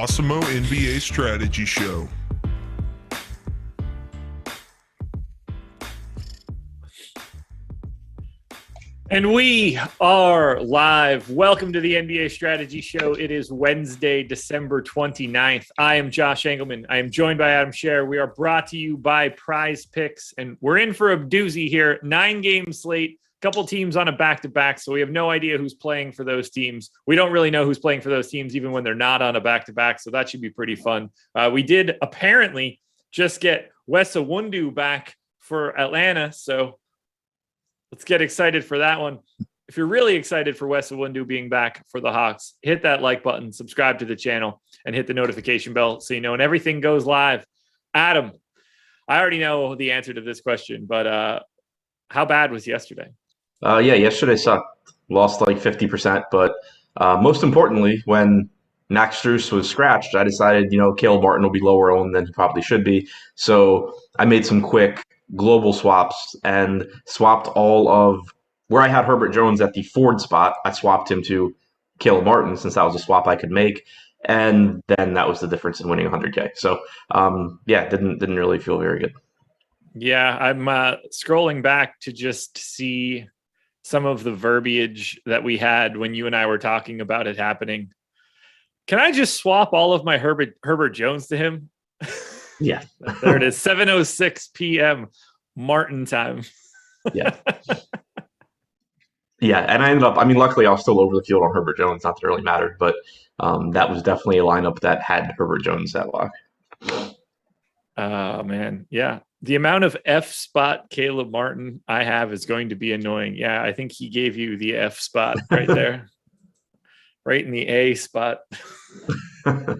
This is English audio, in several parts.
Awesemo NBA Strategy Show. And we are live. Welcome to the NBA Strategy Show. It is Wednesday, December 29th. I am Josh Engelman. I am joined by Adam Scher. We are brought to you by Prize Picks, and we're in for a doozy here. 9-game slate, couple teams on a back-to-back, so we have no idea who's playing for those teams. We don't really know who's playing for those teams even when they're not on a back-to-back, so that should be pretty fun. We did apparently just get Awesemo back for Atlanta, so let's get excited for that one. If you're really excited for Awesemo being back for the Hawks, hit that like button, subscribe to the channel, and hit the notification bell so you know when everything goes live. Adam, I already know the answer to this question, but how bad was yesterday? Yesterday sucked. Lost like 50%, but most importantly, when Max Strus was scratched, I decided, Caleb Martin will be lower owned than he probably should be. So I made some quick global swaps and swapped all of where I had Herbert Jones at the Ford spot. I swapped him to Caleb Martin since that was a swap I could make. And then that was the difference in winning 100K. So, didn't really feel very good. Yeah, I'm scrolling back to just see some of the verbiage that we had when you and I were talking about it happening. Can I just swap all of my Herbert Jones to him? Yeah. There it is, 7:06 p.m. Martin time. Yeah. Yeah, and I ended up, luckily I was still over the field on Herbert Jones, not that it really mattered, but that was definitely a lineup that had Herbert Jones at lock. Oh, man. Yeah. The amount of F spot Caleb Martin I have is going to be annoying. Yeah, I think he gave you the F spot right there. Right in the A spot. I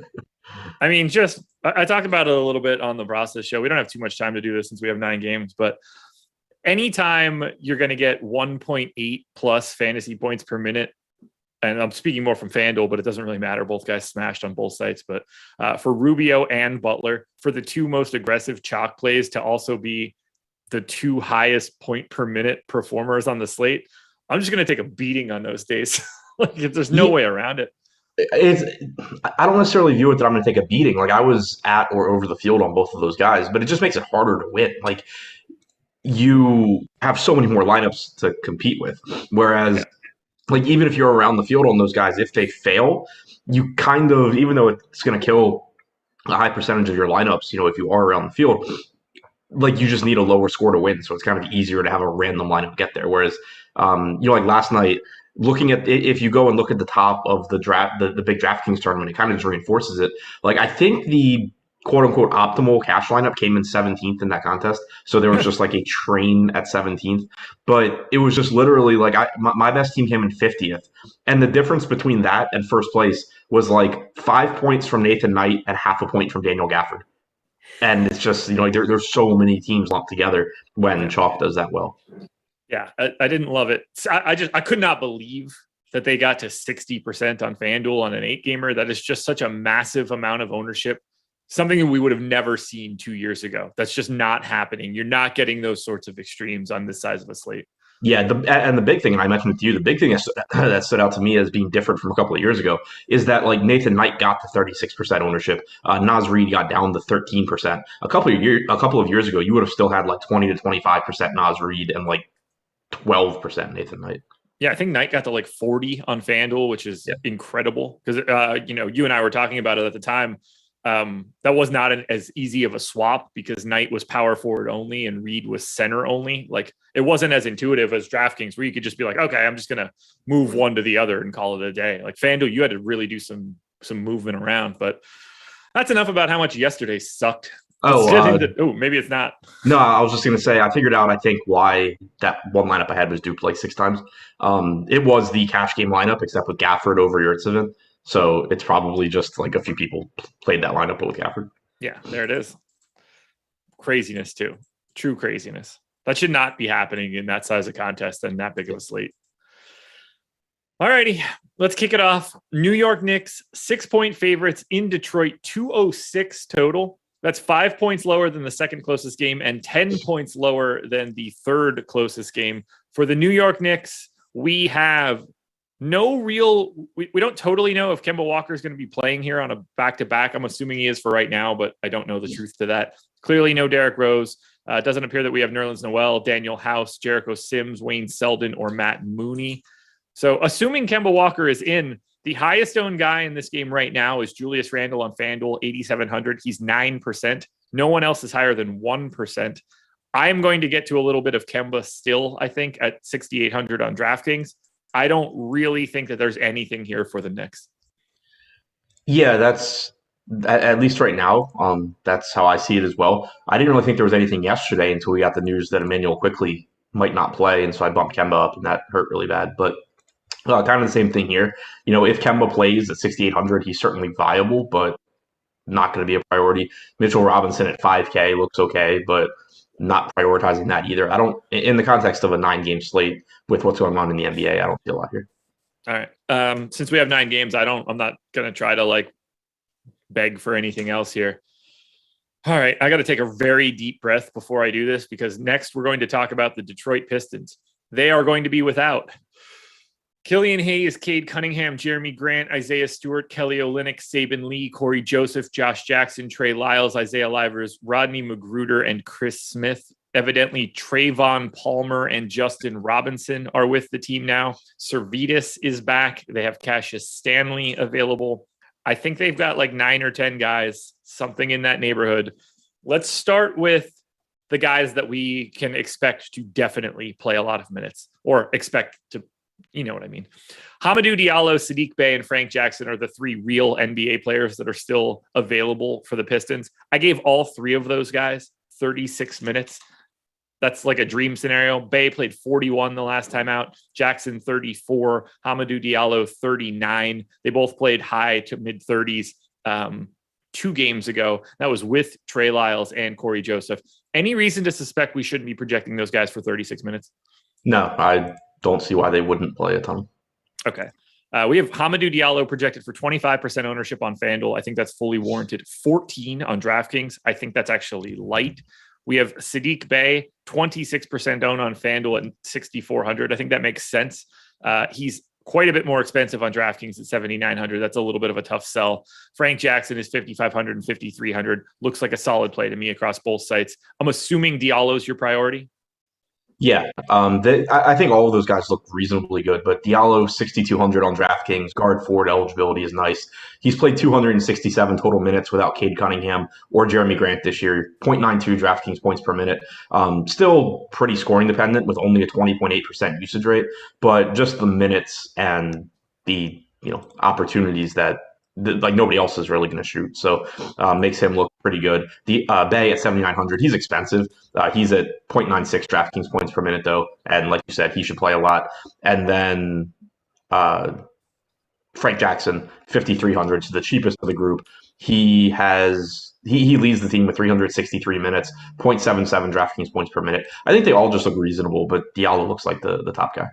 talked about it a little bit on the process show. We don't have too much time to do this since we have 9 games, but anytime you're going to get 1.8 plus fantasy points per minute, and I'm speaking more from FanDuel, but it doesn't really matter. Both guys smashed on both sites. But for Rubio and Butler, for the 2 most aggressive chalk plays to also be the 2 highest point per minute performers on the slate, I'm just going to take a beating on those days. There's no way around it. I don't necessarily view it that I'm going to take a beating. I was at or over the field on both of those guys, but it just makes it harder to win. You have so many more lineups to compete with. Whereas, even if you're around the field on those guys, if they fail, you kind of, even though it's going to kill a high percentage of your lineups, if you are around the field, you just need a lower score to win. So it's kind of easier to have a random lineup get there. Whereas, last night, looking at, if you go and look at the top of the draft, the big DraftKings tournament, it kind of just reinforces it. I think the quote unquote optimal cash lineup came in 17th in that contest. So there was just a train at 17th, but it was just literally my best team came in 50th. And the difference between that and first place was 5 points from Nathan Knight and half a point from Daniel Gafford. And it's just, there's so many teams lumped together when chalk does that well. Yeah, I didn't love it. I could not believe that they got to 60% on FanDuel on an 8-gamer. That is just such a massive amount of ownership. Something that we would have never seen 2 years ago. That's just not happening. You're not getting those sorts of extremes on this size of a slate. Yeah, and the big thing, and I mentioned it to you, the big thing that stood out to me as being different from a couple of years ago is that Nathan Knight got to 36% ownership. Naz Reid got down to 13%. A couple of years ago, you would have still had 20 to 25% Naz Reid and 12% Nathan Knight. Yeah, I think Knight got to 40 on FanDuel, which is incredible because you and I were talking about it at the time. That was not as easy of a swap because Knight was power forward only and Reed was center only. It wasn't as intuitive as DraftKings where you could just be okay, I'm just going to move one to the other and call it a day. FanDuel, you had to really do some movement around, but that's enough about how much yesterday sucked. Maybe it's not. No, I was just going to say, I figured out, I think, why that one lineup I had was duped 6 times. It was the cash game lineup, except with Gafford over Yurtseven. So it's probably just a few people played that lineup with Gafford. Yeah, there it is. Craziness, too. True craziness. That should not be happening in that size of contest and that big of a slate. All righty, let's kick it off. New York Knicks, 6-point favorites in Detroit, 206 total. That's 5 points lower than the second closest game and 10 points lower than the third closest game. For the New York Knicks, we have No real, we don't totally know if Kemba Walker is going to be playing here on a back-to-back. I'm assuming he is for right now, but I don't know the truth to that. Clearly no Derrick Rose. It doesn't appear that we have Nerlens Noel, Daniel House, Jericho Sims, Wayne Selden, or Matt Mooney. So assuming Kemba Walker is in, the highest owned guy in this game right now is Julius Randle on FanDuel, 8,700. He's 9%. No one else is higher than 1%. I am going to get to a little bit of Kemba still, I think, at 6,800 on DraftKings. I don't really think that there's anything here for the Knicks. Yeah, that's at least right now. That's how I see it as well. I didn't really think there was anything yesterday until we got the news that Emmanuel quickly might not play, and so I bumped Kemba up, and that hurt really bad. But kind of the same thing here. If Kemba plays at 6,800, he's certainly viable, but not going to be a priority. Mitchell Robinson at 5K looks okay, but not prioritizing that either. I don't, in the context of a 9-game slate with what's going on in the NBA, I don't see a lot here. All right. Since we have 9 games, I'm not going to try to beg for anything else here. All right. I got to take a very deep breath before I do this, because next we're going to talk about the Detroit Pistons. They are going to be without Killian Hayes, Cade Cunningham, Jeremy Grant, Isaiah Stewart, Kelly Olynyk, Saban Lee, Corey Joseph, Josh Jackson, Trey Lyles, Isaiah Livers, Rodney Magruder, and Chris Smith. Evidently, Trayvon Palmer and Justin Robinson are with the team now. Servetus is back. They have Cassius Stanley available. I think they've got 9 or 10 guys, something in that neighborhood. Let's start with the guys that we can expect to definitely play a lot of minutes, or expect to, you know what I mean. Hamidou Diallo, Sadiq Bey, and Frank Jackson are the 3 real NBA players that are still available for the Pistons. I gave all 3 of those guys 36 minutes. That's like a dream scenario. Bey played 41 the last time out. Jackson 34. Hamidou Diallo 39. They both played high to mid 30s 2 games ago. That was with Trey Lyles and Corey Joseph. Any reason to suspect we shouldn't be projecting those guys for 36 minutes? No, I don't see why they wouldn't play a ton. Okay. We have Hamidou Diallo projected for 25% ownership on FanDuel. I think that's fully warranted. 14 on DraftKings. I think that's actually light. We have Sadiq Bey, 26% owned on FanDuel at 6,400. I think that makes sense. He's quite a bit more expensive on DraftKings at 7,900. That's a little bit of a tough sell. Frank Jackson is 5,500 and 5,300. Looks like a solid play to me across both sites. I'm assuming Diallo's your priority. Yeah, I think all of those guys look reasonably good, but Diallo, 6,200 on DraftKings, guard forward eligibility is nice. He's played 267 total minutes without Cade Cunningham or Jeremy Grant this year, 0.92 DraftKings points per minute. Still pretty scoring dependent with only a 20.8% usage rate, but just the minutes and the opportunities that nobody else is really going to shoot. So makes him look pretty good. The Bey at 7,900, he's expensive. He's at 0.96 DraftKings points per minute, though. And like you said, he should play a lot. And then Frank Jackson, 5,300, so the cheapest of the group. He leads the team with 363 minutes, 0.77 DraftKings points per minute. I think they all just look reasonable, but Diallo looks like the top guy.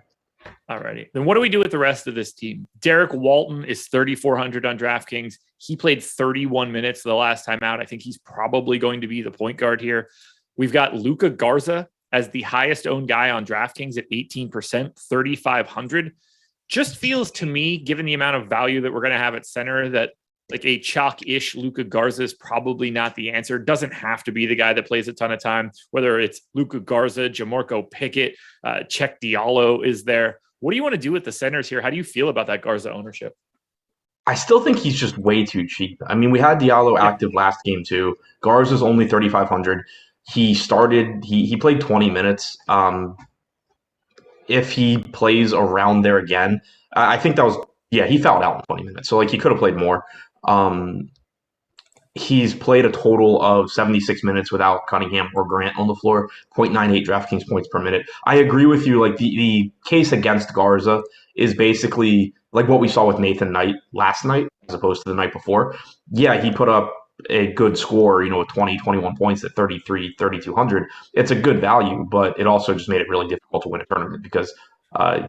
Alrighty. Then what do we do with the rest of this team? Derek Walton is 3,400 on DraftKings. He played 31 minutes the last time out. I think he's probably going to be the point guard here. We've got Luka Garza as the highest owned guy on DraftKings at 18%, 3,500. Just feels to me, given the amount of value that we're going to have at center, that a chalk-ish Luka Garza is probably not the answer. Doesn't have to be the guy that plays a ton of time, whether it's Luka Garza, Jamorko Pickett, Cheick Diallo is there. What do you want to do with the centers here? How do you feel about that Garza ownership? I still think he's just way too cheap. I mean, we had Diallo active last game too. Garza's only 3,500. He played 20 minutes. If he plays around there again, I think he fouled out in 20 minutes. So he could have played more. He's played a total of 76 minutes without Cunningham or Grant on the floor, 0.98 DraftKings points per minute. I agree with you. The case against Garza is basically like what we saw with Nathan Knight last night as opposed to the night before. Yeah, he put up a good score, 20, 21 points at 33, 3,200. It's a good value, but it also just made it really difficult to win a tournament because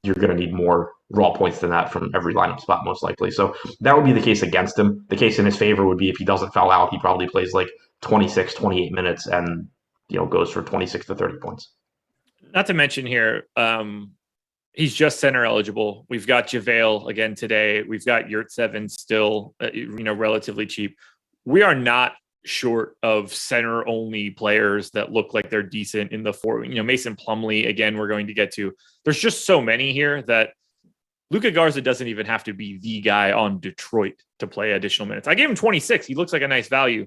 you're going to need more raw points than that from every lineup spot, most likely. So that would be the case against him. The case in his favor would be if he doesn't foul out, he probably plays 26, 28 minutes and goes for 26 to 30 points. Not to mention here, He's just center eligible. We've got JaVale again today. We've got Yurtseven still, relatively cheap. We are not short of center only players that look like they're decent in the four. Mason Plumlee, again, we're going to get to. There's just so many here that Luka Garza doesn't even have to be the guy on Detroit to play additional minutes. I gave him 26. He looks like a nice value.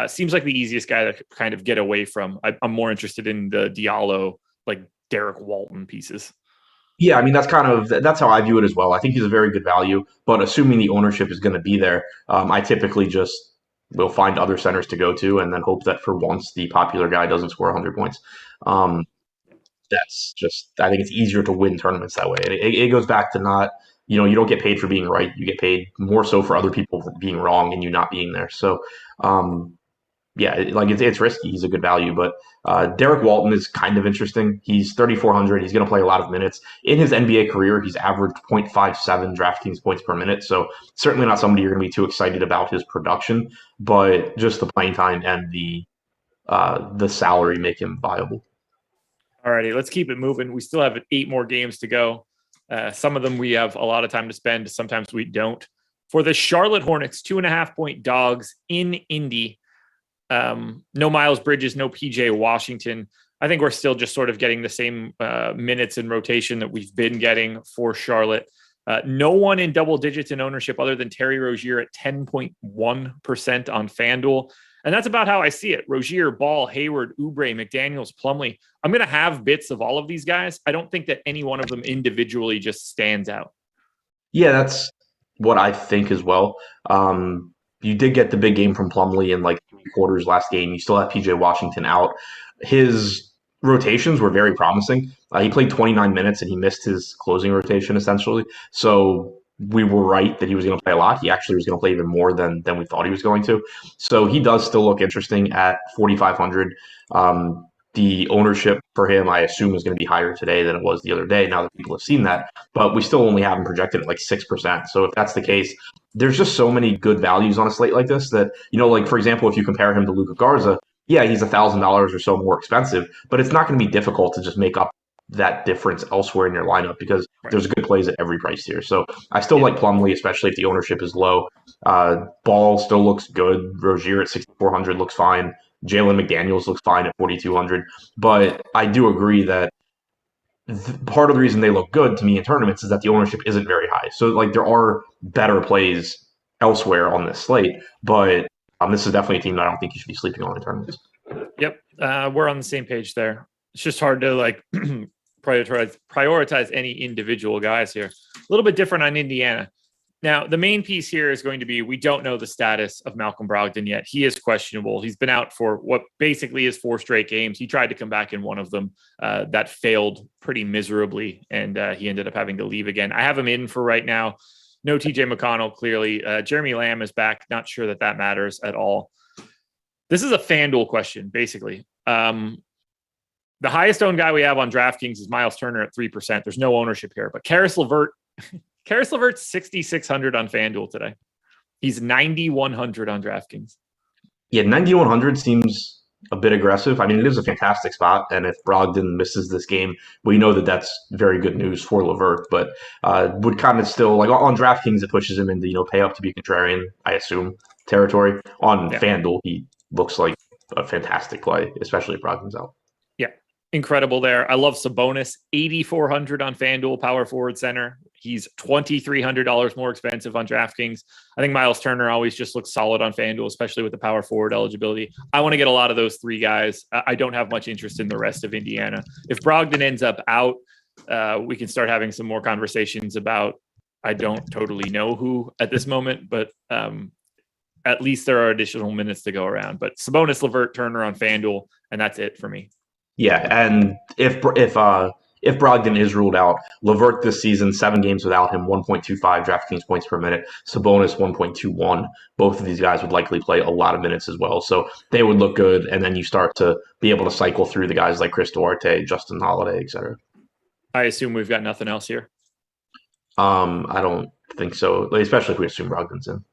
Seems like the easiest guy to kind of get away from. I'm more interested in the Diallo, like Derek Walton pieces. Yeah, I mean that's how I view it as well. I think he's a very good value, but assuming the ownership is going to be there, I typically just will find other centers to go to, and then hope that for once the popular guy doesn't score 100 points. That's just I think it's easier to win tournaments that way. And it goes back to not you don't get paid for being right. You get paid more so for other people being wrong and you not being there. So yeah, it's risky. He's a good value, but Derek Walton is kind of interesting. He's 3,400. He's going to play a lot of minutes. In his NBA career, he's averaged 0.57 DraftKings points per minute. So certainly not somebody you're going to be too excited about his production, but just the playing time and the salary make him viable. Alrighty, let's keep it moving. We still have 8 more games to go. Some of them we have a lot of time to spend. Sometimes we don't. For the Charlotte Hornets, 2.5-point dogs in Indy. No Miles Bridges, no PJ Washington. I think we're still just sort of getting the same minutes in rotation that we've been getting for Charlotte. No one in double digits in ownership other than Terry Rozier at 10.1% on FanDuel. And that's about how I see it. Rozier, Ball, Hayward, Oubre, McDaniels, Plumlee. I'm going to have bits of all of these guys. I don't think that any one of them individually just stands out. Yeah, that's what I think as well. You did get the big game from Plumlee in like 3 quarters last game. You still have PJ Washington out. His rotations were very promising. He played 29 minutes and he missed his closing rotation essentially. So we were right that he was going to play a lot. He actually was going to play even more than we thought he was going to. So he does still look interesting at 4,500. The ownership for him, I assume, is going to be higher today than it was the other day, now that people have seen that. But we still only have him projected at like 6%. So if that's the case, there's just so many good values on a slate like this that, like, for example, if you compare him to Luka Garza, yeah, he's $1,000 or so more expensive, but it's not going to be difficult to just make up that difference elsewhere in your lineup because there's good plays at every price tier. So I still like Plumlee, especially if the ownership is low. Ball still looks good. Rozier at 6,400 looks fine. Jalen McDaniels looks fine at 4,200. But I do agree that part of the reason they look good to me in tournaments is that the ownership isn't very high. So like there are better plays elsewhere on this slate, but this is definitely a team that I don't think you should be sleeping on in tournaments. Yep, we're on the same page there. It's just hard to like prioritize any individual guys here. A little bit different on Indiana. Now, the main piece here is going to be we don't know the status of Malcolm Brogdon yet. He is questionable. He's been out for what basically is 4 straight games. He tried to come back in one of them. That failed pretty miserably, and he ended up having to leave again. I have him in for right now. No TJ McConnell, clearly. Jeremy Lamb is back. Not sure that matters at all. This is a FanDuel question, basically. The highest owned guy we have on DraftKings is Miles Turner at 3%. There's no ownership here, but Karis LeVert's 6,600 on FanDuel today. He's 9,100 on DraftKings. Yeah, 9,100 seems a bit aggressive. I mean, it is a fantastic spot, and if Brogdon misses this game, we know that that's very good news for LeVert, but would kind of still, like on DraftKings, it pushes him into, pay up to be contrarian, I assume, territory. On FanDuel, he looks like a fantastic play, especially if Brogdon's out. Yeah, incredible there. I love Sabonis, 8,400 on FanDuel, power forward center. He's $2,300 more expensive on DraftKings. I think Miles Turner always just looks solid on FanDuel, especially with the power forward eligibility. I want to get a lot of those 3 guys. I don't have much interest in the rest of Indiana. If Brogdon ends up out, we can start having some more conversations about, I don't totally know who at this moment, but at least there are additional minutes to go around. But Sabonis, LeVert, Turner on FanDuel, and that's it for me. Yeah, and if Brogdon is ruled out, LeVert this season, 7 games without him, 1.25 DraftKings points per minute. Sabonis, 1.21. Both of these guys would likely play a lot of minutes as well. So they would look good, and then you start to be able to cycle through the guys like Chris Duarte, Justin Holiday, etc. I assume we've got nothing else here. I don't think so, especially if we assume Brogdon's in.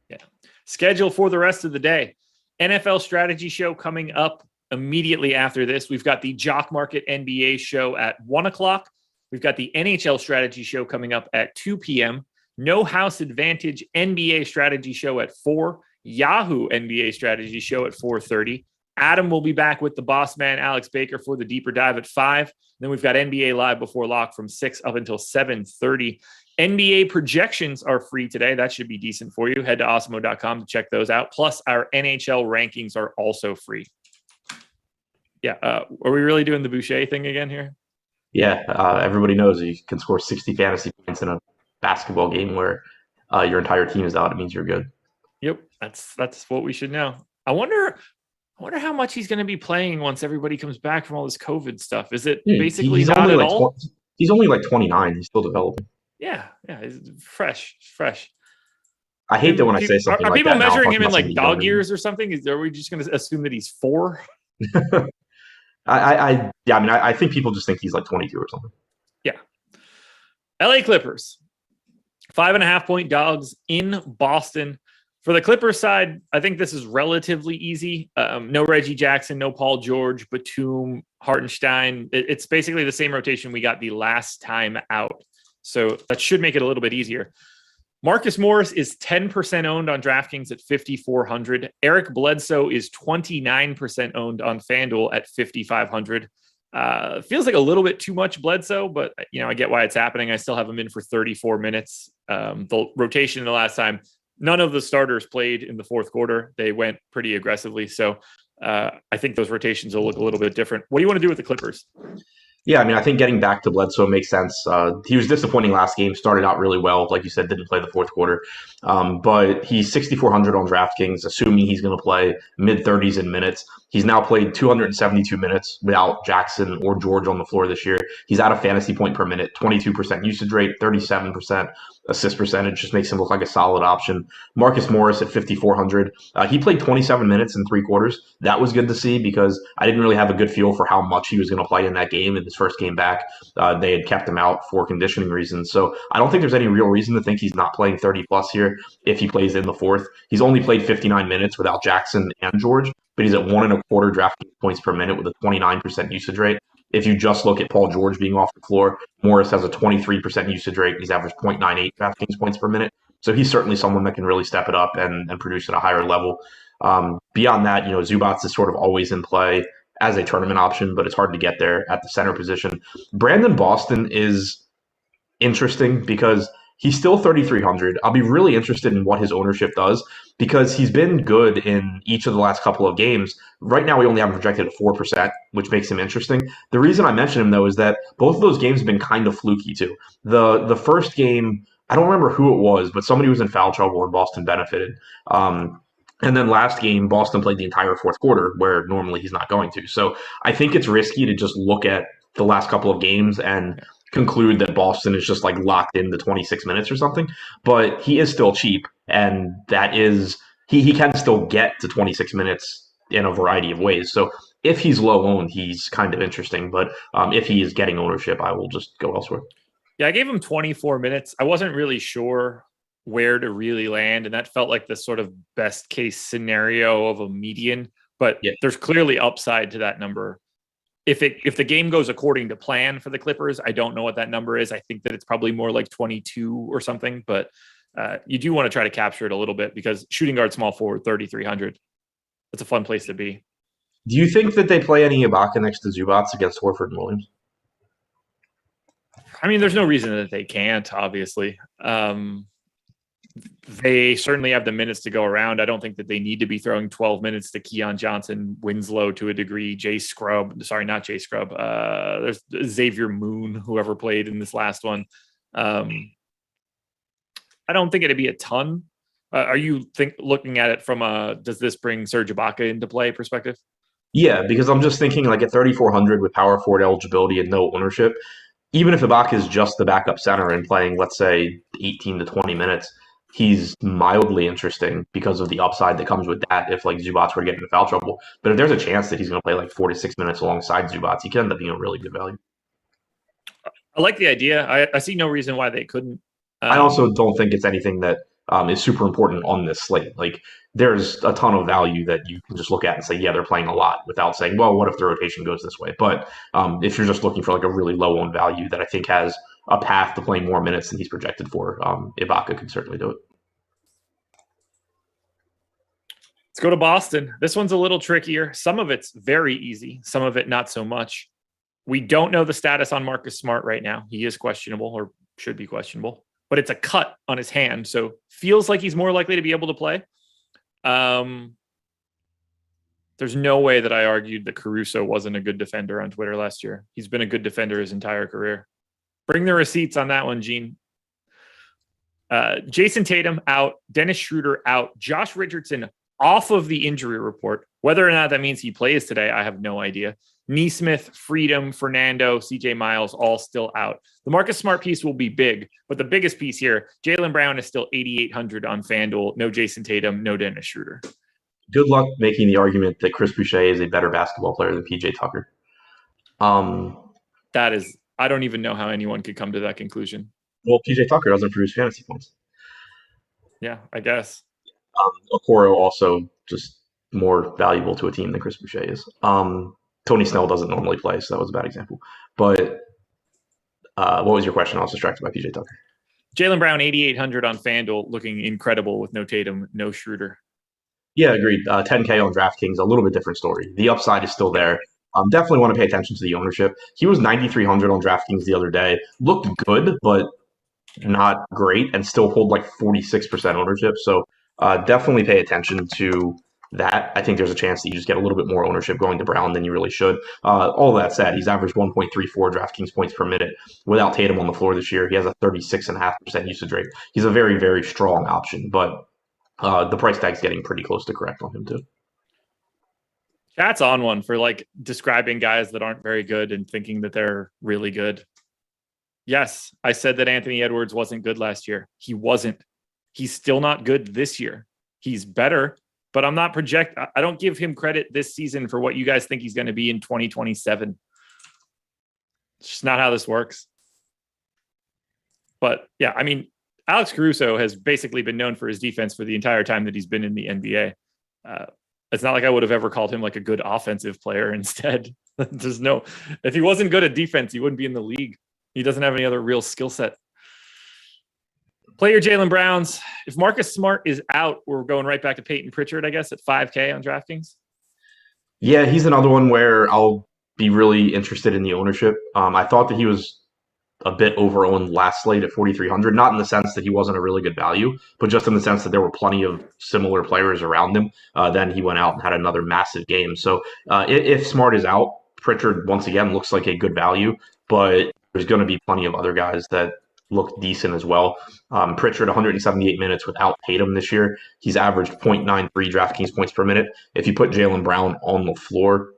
Yeah. Schedule for the rest of the day. NFL strategy show coming up immediately after this. We've got the Jock Market NBA show at 1:00. We've got the NHL strategy show coming up at 2 p.m. No House Advantage NBA strategy show at 4. Yahoo NBA strategy show at 4:30. Adam will be back with the boss man, Alex Baker, for the deeper dive at 5. Then we've got NBA Live Before Lock from 6 up until 7:30. NBA projections are free today. That should be decent for you. Head to awesemo.com to check those out. Plus, our NHL rankings are also free. Yeah. Are we really doing the Boucher thing again here? Yeah. Everybody knows you can score 60 fantasy points in a basketball game where your entire team is out. It means you're good. Yep. That's what we should know. I wonder how much he's going to be playing once everybody comes back from all this COVID stuff. Is it basically not at all? He's only like 29. He's still developing. Yeah. He's fresh. I hate that when I say something are like that. Are people measuring him in like dog younger. years or something? Are we just going to assume that he's 4? I think people just think he's like 22 or something. Yeah. LA Clippers, 5.5-point dogs in Boston. For the Clippers side, I think this is relatively easy. No Reggie Jackson, no Paul George, Batum, Hartenstein. It's basically the same rotation we got the last time out. So that should make it a little bit easier. Marcus Morris is 10% owned on DraftKings at 5,400. Eric Bledsoe is 29% owned on FanDuel at 5,500. Feels like a little bit too much Bledsoe, but I get why it's happening. I still have him in for 34 minutes. The rotation the last time, none of the starters played in the fourth quarter. They went pretty aggressively. So I think those rotations will look a little bit different. What do you want to do with the Clippers? Yeah, I think getting back to Bledsoe makes sense. He was disappointing last game, started out really well. Like you said, didn't play the fourth quarter. But he's 6,400 on DraftKings, assuming he's going to play mid-30s in minutes. He's now played 272 minutes without Jackson or George on the floor this year. He's at a fantasy point per minute, 22% usage rate, 37% assist percentage. Just makes him look like a solid option. Marcus Morris at 5,400. He played 27 minutes in 3 quarters. That was good to see because I didn't really have a good feel for how much he was going to play in that game. In his first game back, they had kept him out for conditioning reasons. So I don't think there's any real reason to think he's not playing 30 plus here if he plays in the fourth. He's only played 59 minutes without Jackson and George, but he's at 1.25 DraftKings points per minute with a 29% usage rate. If you just look at Paul George being off the floor, Morris has a 23% usage rate. He's averaged 0.98 DraftKings points per minute. So he's certainly someone that can really step it up and produce at a higher level. Beyond that, Zubats is sort of always in play as a tournament option, but it's hard to get there at the center position. Brandon Boston is interesting because he's still 3,300. I'll be really interested in what his ownership does because he's been good in each of the last couple of games. Right now, we only have him projected at 4%, which makes him interesting. The reason I mention him, though, is that both of those games have been kind of fluky, too. The first game, I don't remember who it was, but somebody was in foul trouble and Boston benefited. And then last game, Boston played the entire fourth quarter, where normally he's not going to. So I think it's risky to just look at the last couple of games and conclude that Boston is just like locked into 26 minutes or something. But he is still cheap, and that is he can still get to 26 minutes in a variety of ways. So if he's low owned, he's kind of interesting. But if he is getting ownership, I will just go elsewhere. Yeah, I gave him 24 minutes. I wasn't really sure where to really land, and that felt like the sort of best case scenario of a median, but there's clearly upside to that number. If the game goes according to plan for the Clippers, I don't know what that number is. I think that it's probably more like 22 or something, but you do want to try to capture it a little bit because shooting guard, small forward, 3,300. That's a fun place to be. Do you think that they play any Ibaka next to Zubats against Horford and Williams? There's no reason that they can't, obviously. They certainly have the minutes to go around. I don't think that they need to be throwing 12 minutes to Keon Johnson, Winslow to a degree, there's Xavier Moon, whoever played in this last one. I don't think it'd be a ton. Are you looking at it from does this bring Serge Ibaka into play perspective? Yeah, because I'm just thinking like at 3,400 with power forward eligibility and no ownership, even if Ibaka is just the backup center and playing, let's say, 18 to 20 minutes, he's mildly interesting because of the upside that comes with that if like Zubats were to get into foul trouble. But if there's a chance that he's going to play like 4 to 6 minutes alongside Zubats, he can end up being a really good value. I like the idea. I see no reason why they couldn't. I also don't think it's anything that is super important on this slate. Like there's a ton of value that you can just look at and say, yeah, they're playing a lot without saying, well, what if the rotation goes this way? But if you're just looking for like a really low owned value that I think has a path to playing more minutes than he's projected for, Ibaka can certainly do it. Let's go to Boston. This one's a little trickier. Some of it's very easy. Some of it not so much. We don't know the status on Marcus Smart right now. He is questionable or should be questionable, but it's a cut on his hand. So feels like he's more likely to be able to play. There's no way that I argued that Caruso wasn't a good defender on Twitter last year. He's been a good defender his entire career. Bring the receipts on that one, Gene. Jason Tatum out. Dennis Schroeder out. Josh Richardson off of the injury report. Whether or not that means he plays today, I have no idea. Neesmith, Freedom, Fernando, CJ Miles, all still out. The Marcus Smart piece will be big, but the biggest piece here, Jaylen Brown is still 8,800 on FanDuel. No Jason Tatum, no Dennis Schroeder. Good luck making the argument that Chris Boucher is a better basketball player than PJ Tucker. That is, I don't even know how anyone could come to that conclusion. Well, PJ Tucker doesn't produce fantasy points. Yeah, I guess. Okoro also just more valuable to a team than Chris Boucher is. Tony Snell doesn't normally play, so that was a bad example. But what was your question? I was distracted by PJ Tucker. Jaylen Brown, 8,800 on FanDuel, looking incredible with no Tatum, no Schroeder. Yeah, agreed. 10K on DraftKings, a little bit different story. The upside is still there. Definitely want to pay attention to the ownership. He was 9,300 on DraftKings the other day. Looked good, but not great, and still pulled like 46% ownership. So definitely pay attention to that. I think there's a chance that you just get a little bit more ownership going to Brown than you really should. All that said, he's averaged 1.34 DraftKings points per minute without Tatum on the floor this year. He has a 36.5% usage rate. He's a very, very strong option, but the price tag's getting pretty close to correct on him too. Chat's on one for like describing guys that aren't very good and thinking that they're really good. Yes, I said that Anthony Edwards wasn't good last year. He wasn't. He's still not good this year. He's better, but I don't give him credit this season for what you guys think he's going to be in 2027. It's just not how this works. But yeah, I mean, Alex Caruso has basically been known for his defense for the entire time that he's been in the NBA. It's not like I would have ever called him like a good offensive player. Instead, if he wasn't good at defense, he wouldn't be in the league. He doesn't have any other real skill set. Play your Jaylen Browns. If Marcus Smart is out, we're going right back to Peyton Pritchard, I guess, at 5K on DraftKings. Yeah, he's another one where I'll be really interested in the ownership. I thought that he was a bit over-owned last slate at 4,300, not in the sense that he wasn't a really good value, but just in the sense that there were plenty of similar players around him. Then he went out and had another massive game. So if Smart is out, Pritchard, once again, looks like a good value, but there's going to be plenty of other guys that look decent as well. Pritchard, 178 minutes without Tatum this year. He's averaged 0.93 DraftKings points per minute. If you put Jaylen Brown on the floor,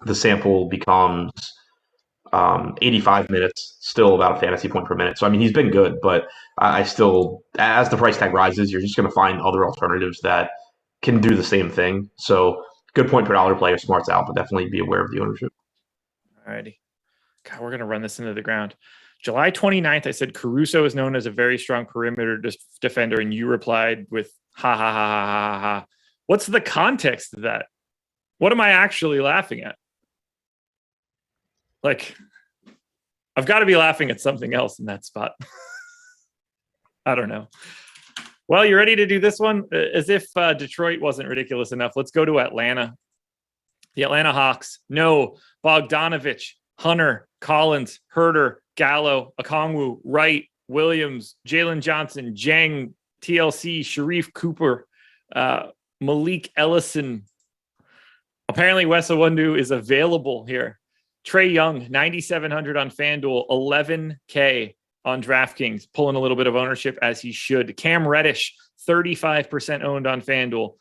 the sample becomes 85 minutes, still about a fantasy point per minute. So, I mean, he's been good, but I still, as the price tag rises, you're just going to find other alternatives that can do the same thing. So, good point per dollar play if Smart's out, but definitely be aware of the ownership. All righty. God, we're going to run this into the ground. July 29th, I said Caruso is known as a very strong perimeter defender, and you replied with, ha, ha, ha, ha, ha, ha. What's the context of that? What am I actually laughing at? Like, I've got to be laughing at something else in that spot. I don't know. Well, you ready to do this one? As if Detroit wasn't ridiculous enough, let's go to Atlanta. The Atlanta Hawks. No, Bogdanovich, Hunter, Collins, Herter, Gallo, Okongwu, Wright, Williams, Jalen Johnson, Jang, TLC, Sharif Cooper, Malik Ellison. Apparently, Wes Iwundu is available here. Trae Young, 9,700 on FanDuel, 11K on DraftKings, pulling a little bit of ownership as he should. Cam Reddish, 35% owned on FanDuel,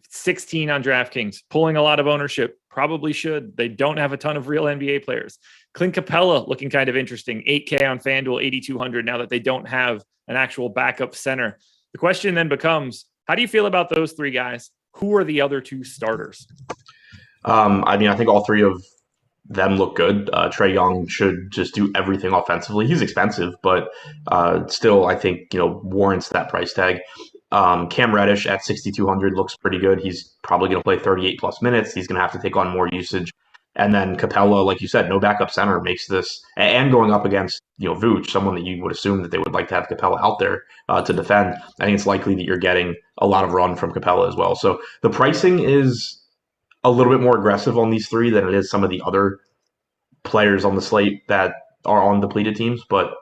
16 on DraftKings, pulling a lot of ownership. Probably should. They don't have a ton of real NBA players. Clint Capella looking kind of interesting, 8K on FanDuel, 8,200 now that they don't have an actual backup center. The question then becomes, how do you feel about those three guys? Who are the other two starters? I mean, I think all three of them look good. Trae Young should just do everything offensively. He's expensive, but still, I think, warrants that price tag. Cam Reddish at 6,200 looks pretty good. He's probably going to play 38 plus minutes. He's going to have to take on more usage. And then Capella, like you said, no backup center makes this, and going up against Vooch, someone that you would assume that they would like to have Capella out there to defend. I think it's likely that you're getting a lot of run from Capella as well. So the pricing is a little bit more aggressive on these three than it is some of the other players on the slate that are on depleted teams, but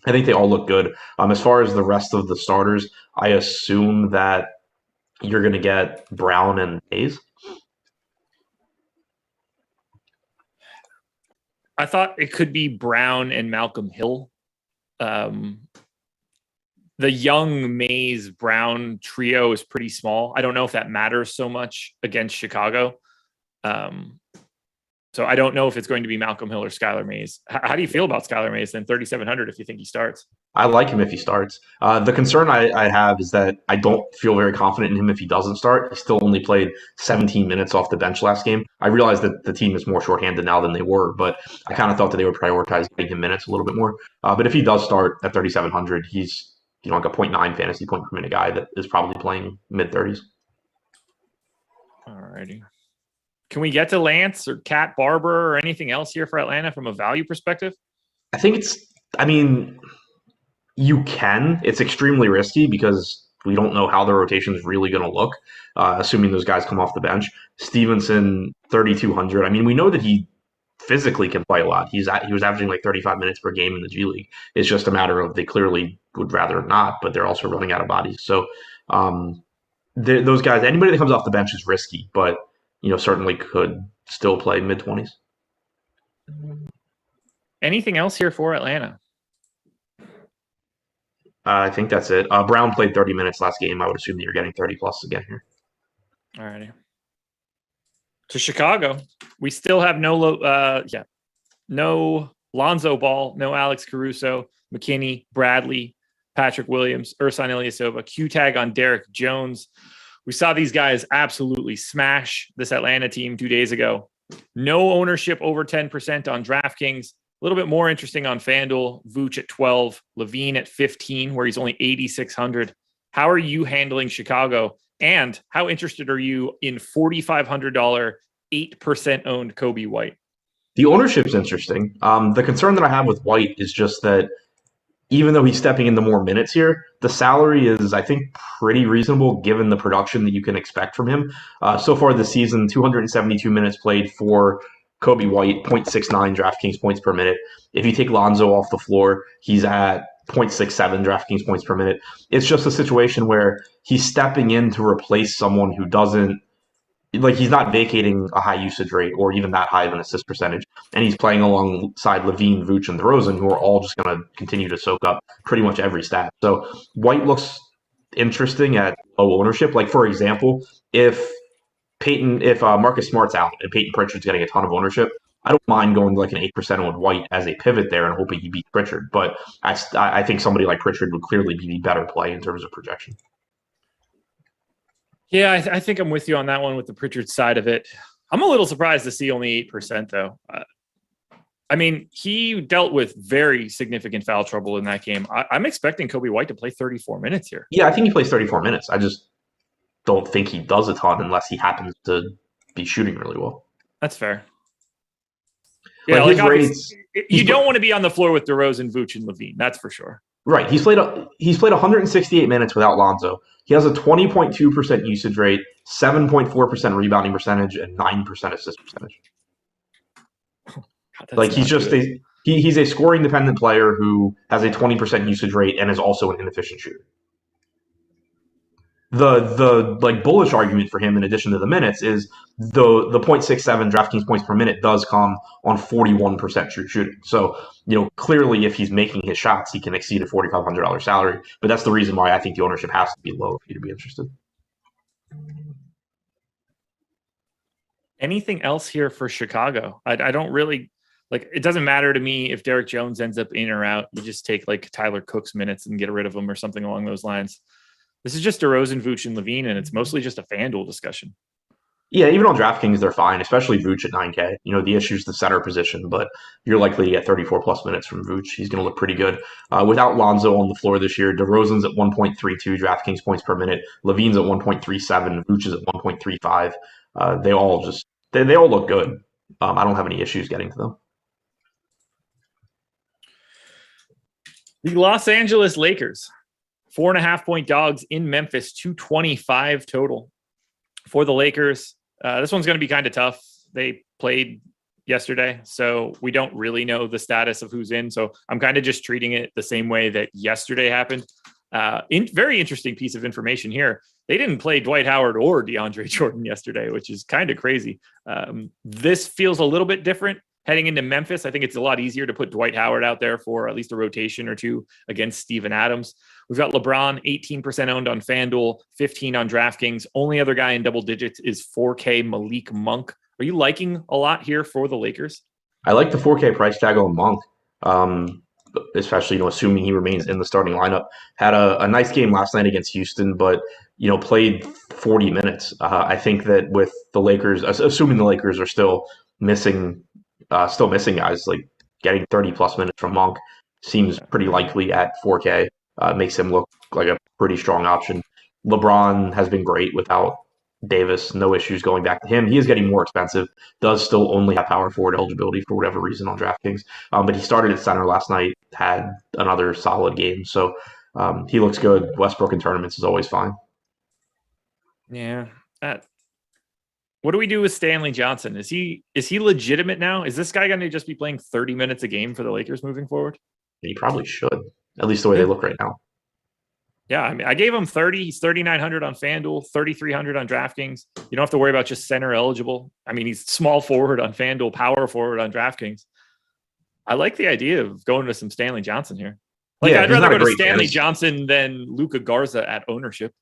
I think they all look good. As far as the rest of the starters, I assume that you're going to get Brown and Hayes. I thought it could be Brown and Malcolm Hill. The Young, Mays, Brown trio is pretty small. I don't know if that matters so much against Chicago. So I don't know if it's going to be Malcolm Hill or Skylar Mays. How do you feel about Skylar Mays then 3,700 if you think he starts? I like him if he starts. The concern I have is that I don't feel very confident in him if he doesn't start. He still only played 17 minutes off the bench last game. I realize that the team is more shorthanded now than they were, but I kind of thought that they would prioritize getting him minutes a little bit more. But if he does start at 3,700, he's like a 0.9 fantasy point per minute guy that is probably playing mid-30s. All righty. Can we get to Lance or Cat Barber or anything else here for Atlanta from a value perspective? I think you can. It's extremely risky because we don't know how the rotation is really going to look, assuming those guys come off the bench. Stevenson, 3,200. We know that he physically can play a lot. He was averaging like 35 minutes per game in the G League. It's just a matter of they clearly would rather not, but they're also running out of bodies. So those guys, anybody that comes off the bench is risky, but certainly could still play mid-20s. Anything else here for Atlanta? I think that's it. Brown played 30 minutes last game. I would assume that you're getting 30 plus again here. All righty. To Chicago, we still have no Lonzo Ball, no Alex Caruso, McKinney, Bradley, Patrick Williams, Ersan Ilyasova, Q-tag on Derek Jones. We saw these guys absolutely smash this Atlanta team 2 days ago. No ownership over 10% on DraftKings. A little bit more interesting on FanDuel. Vooch at 12, Levine at 15, where he's only 8,600. How are you handling Chicago? And how interested are you in $4,500, 8% owned Kobe White? The ownership's interesting. The concern that I have with White is just that even though he's stepping into more minutes here, the salary is, I think, pretty reasonable given the production that you can expect from him. So far this season, 272 minutes played for Kobe White, 0.69 DraftKings points per minute. If you take Lonzo off the floor, he's at 0.67 DraftKings points per minute. It's just a situation where he's stepping in to replace someone who doesn't, he's not vacating a high usage rate or even that high of an assist percentage. And he's playing alongside Levine, Vooch, and DeRozan, who are all just going to continue to soak up pretty much every stat. So White looks interesting at low ownership. Like, for example, if Marcus Smart's out and Peyton Pritchard's getting a ton of ownership, I don't mind going to like an 8% on White as a pivot there and hoping he beats Pritchard. But I think somebody like Pritchard would clearly be the better play in terms of projection. Yeah, I think I'm with you on that one with the Pritchard side of it. I'm a little surprised to see only 8%, though. He dealt with very significant foul trouble in that game. I'm expecting Kobe White to play 34 minutes here. Yeah, I think he plays 34 minutes. I just don't think he does a ton unless he happens to be shooting really well. That's fair. Yeah, you don't want to be on the floor with DeRozan, Vooch, and Levine. That's for sure. Right. He's played 168 minutes without Lonzo. He has a 20.2% usage rate, 7.4% rebounding percentage, and 9% assist percentage. God, he's a scoring dependent player who has a 20% usage rate and is also an inefficient shooter. The bullish argument for him in addition to the minutes is the 0.67 DraftKings points per minute does come on 41% true shooting. So, clearly if he's making his shots, he can exceed a $4,500 salary. But that's the reason why I think the ownership has to be low for you to be interested. Anything else here for Chicago? I don't really it doesn't matter to me if Derek Jones ends up in or out. You just take like Tyler Cook's minutes and get rid of him or something along those lines. This is just DeRozan, Vooch, and Levine, and it's mostly just a FanDuel discussion. Yeah, even on DraftKings, they're fine, especially Vooch at 9K. The issue is the center position, but you're likely to get 34 plus minutes from Vooch. He's going to look pretty good. Without Lonzo on the floor this year, DeRozan's at 1.32 DraftKings points per minute. Levine's at 1.37. Vooch is at 1.35. They all they all look good. I don't have any issues getting to them. The Los Angeles Lakers, 4.5-point dogs in Memphis, 225 total for the Lakers. This one's going to be kind of tough. They played yesterday, so we don't really know the status of who's in. So I'm kind of just treating it the same way that yesterday happened. Very interesting piece of information here. They didn't play Dwight Howard or DeAndre Jordan yesterday, which is kind of crazy. This feels a little bit different heading into Memphis. I think it's a lot easier to put Dwight Howard out there for at least a rotation or two against Steven Adams. We've got LeBron, 18% owned on FanDuel, 15 on DraftKings. Only other guy in double digits is 4K Malik Monk. Are you liking a lot here for the Lakers? I like the 4K price tag on Monk, especially, assuming he remains in the starting lineup. Had a nice game last night against Houston, but, played 40 minutes. I think that with the Lakers, assuming the Lakers are still missing guys, like getting 30 plus minutes from Monk seems pretty likely at 4K. Makes him look like a pretty strong option. LeBron has been great without Davis. No issues going back to him. He is getting more expensive. Does still only have power forward eligibility for whatever reason on DraftKings. But he started at center last night, had another solid game. So he looks good. Westbrook in tournaments is always fine. Yeah. What do we do with Stanley Johnson? Is he legitimate now? Is this guy going to just be playing 30 minutes a game for the Lakers moving forward? He probably should, at least the way they look right now. Yeah, I mean, I gave him 30. He's 3,900 on FanDuel, 3,300 on DraftKings. You don't have to worry about just center eligible. I mean, he's small forward on FanDuel, power forward on DraftKings. I like the idea of going to some Stanley Johnson here. I'd rather go to Stanley Johnson than Luka Garza at ownership.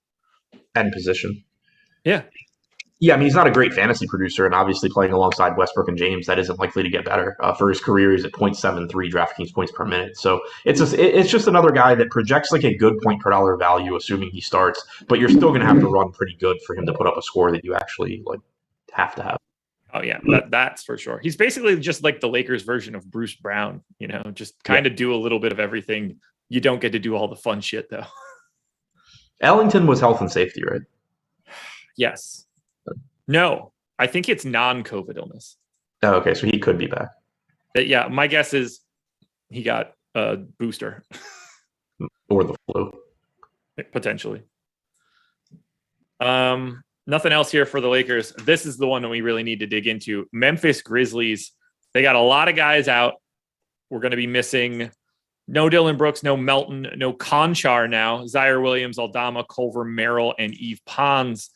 And position. Yeah. Yeah, I mean, he's not a great fantasy producer, and obviously playing alongside Westbrook and James, that isn't likely to get better. For his career, he's at 0.73 DraftKings points per minute. So it's just another guy that projects like a good point per dollar value, assuming he starts, but you're still going to have to run pretty good for him to put up a score that you actually have to have. Oh, yeah, that's for sure. He's basically just like the Lakers version of Bruce Brown, just kind of do a little bit of everything. You don't get to do all the fun shit, though. Ellington was health and safety, right? Yes. No, I think it's non-COVID illness. Oh, okay, so he could be back. Yeah, my guess is he got a booster. Or the flu. Potentially. Nothing else here for the Lakers. This is the one that we really need to dig into. Memphis Grizzlies. They got a lot of guys out. We're going to be missing no Dylan Brooks, no Melton, no Conchar now. Zaire Williams, Aldama, Culver, Merrill, and Yves Pons.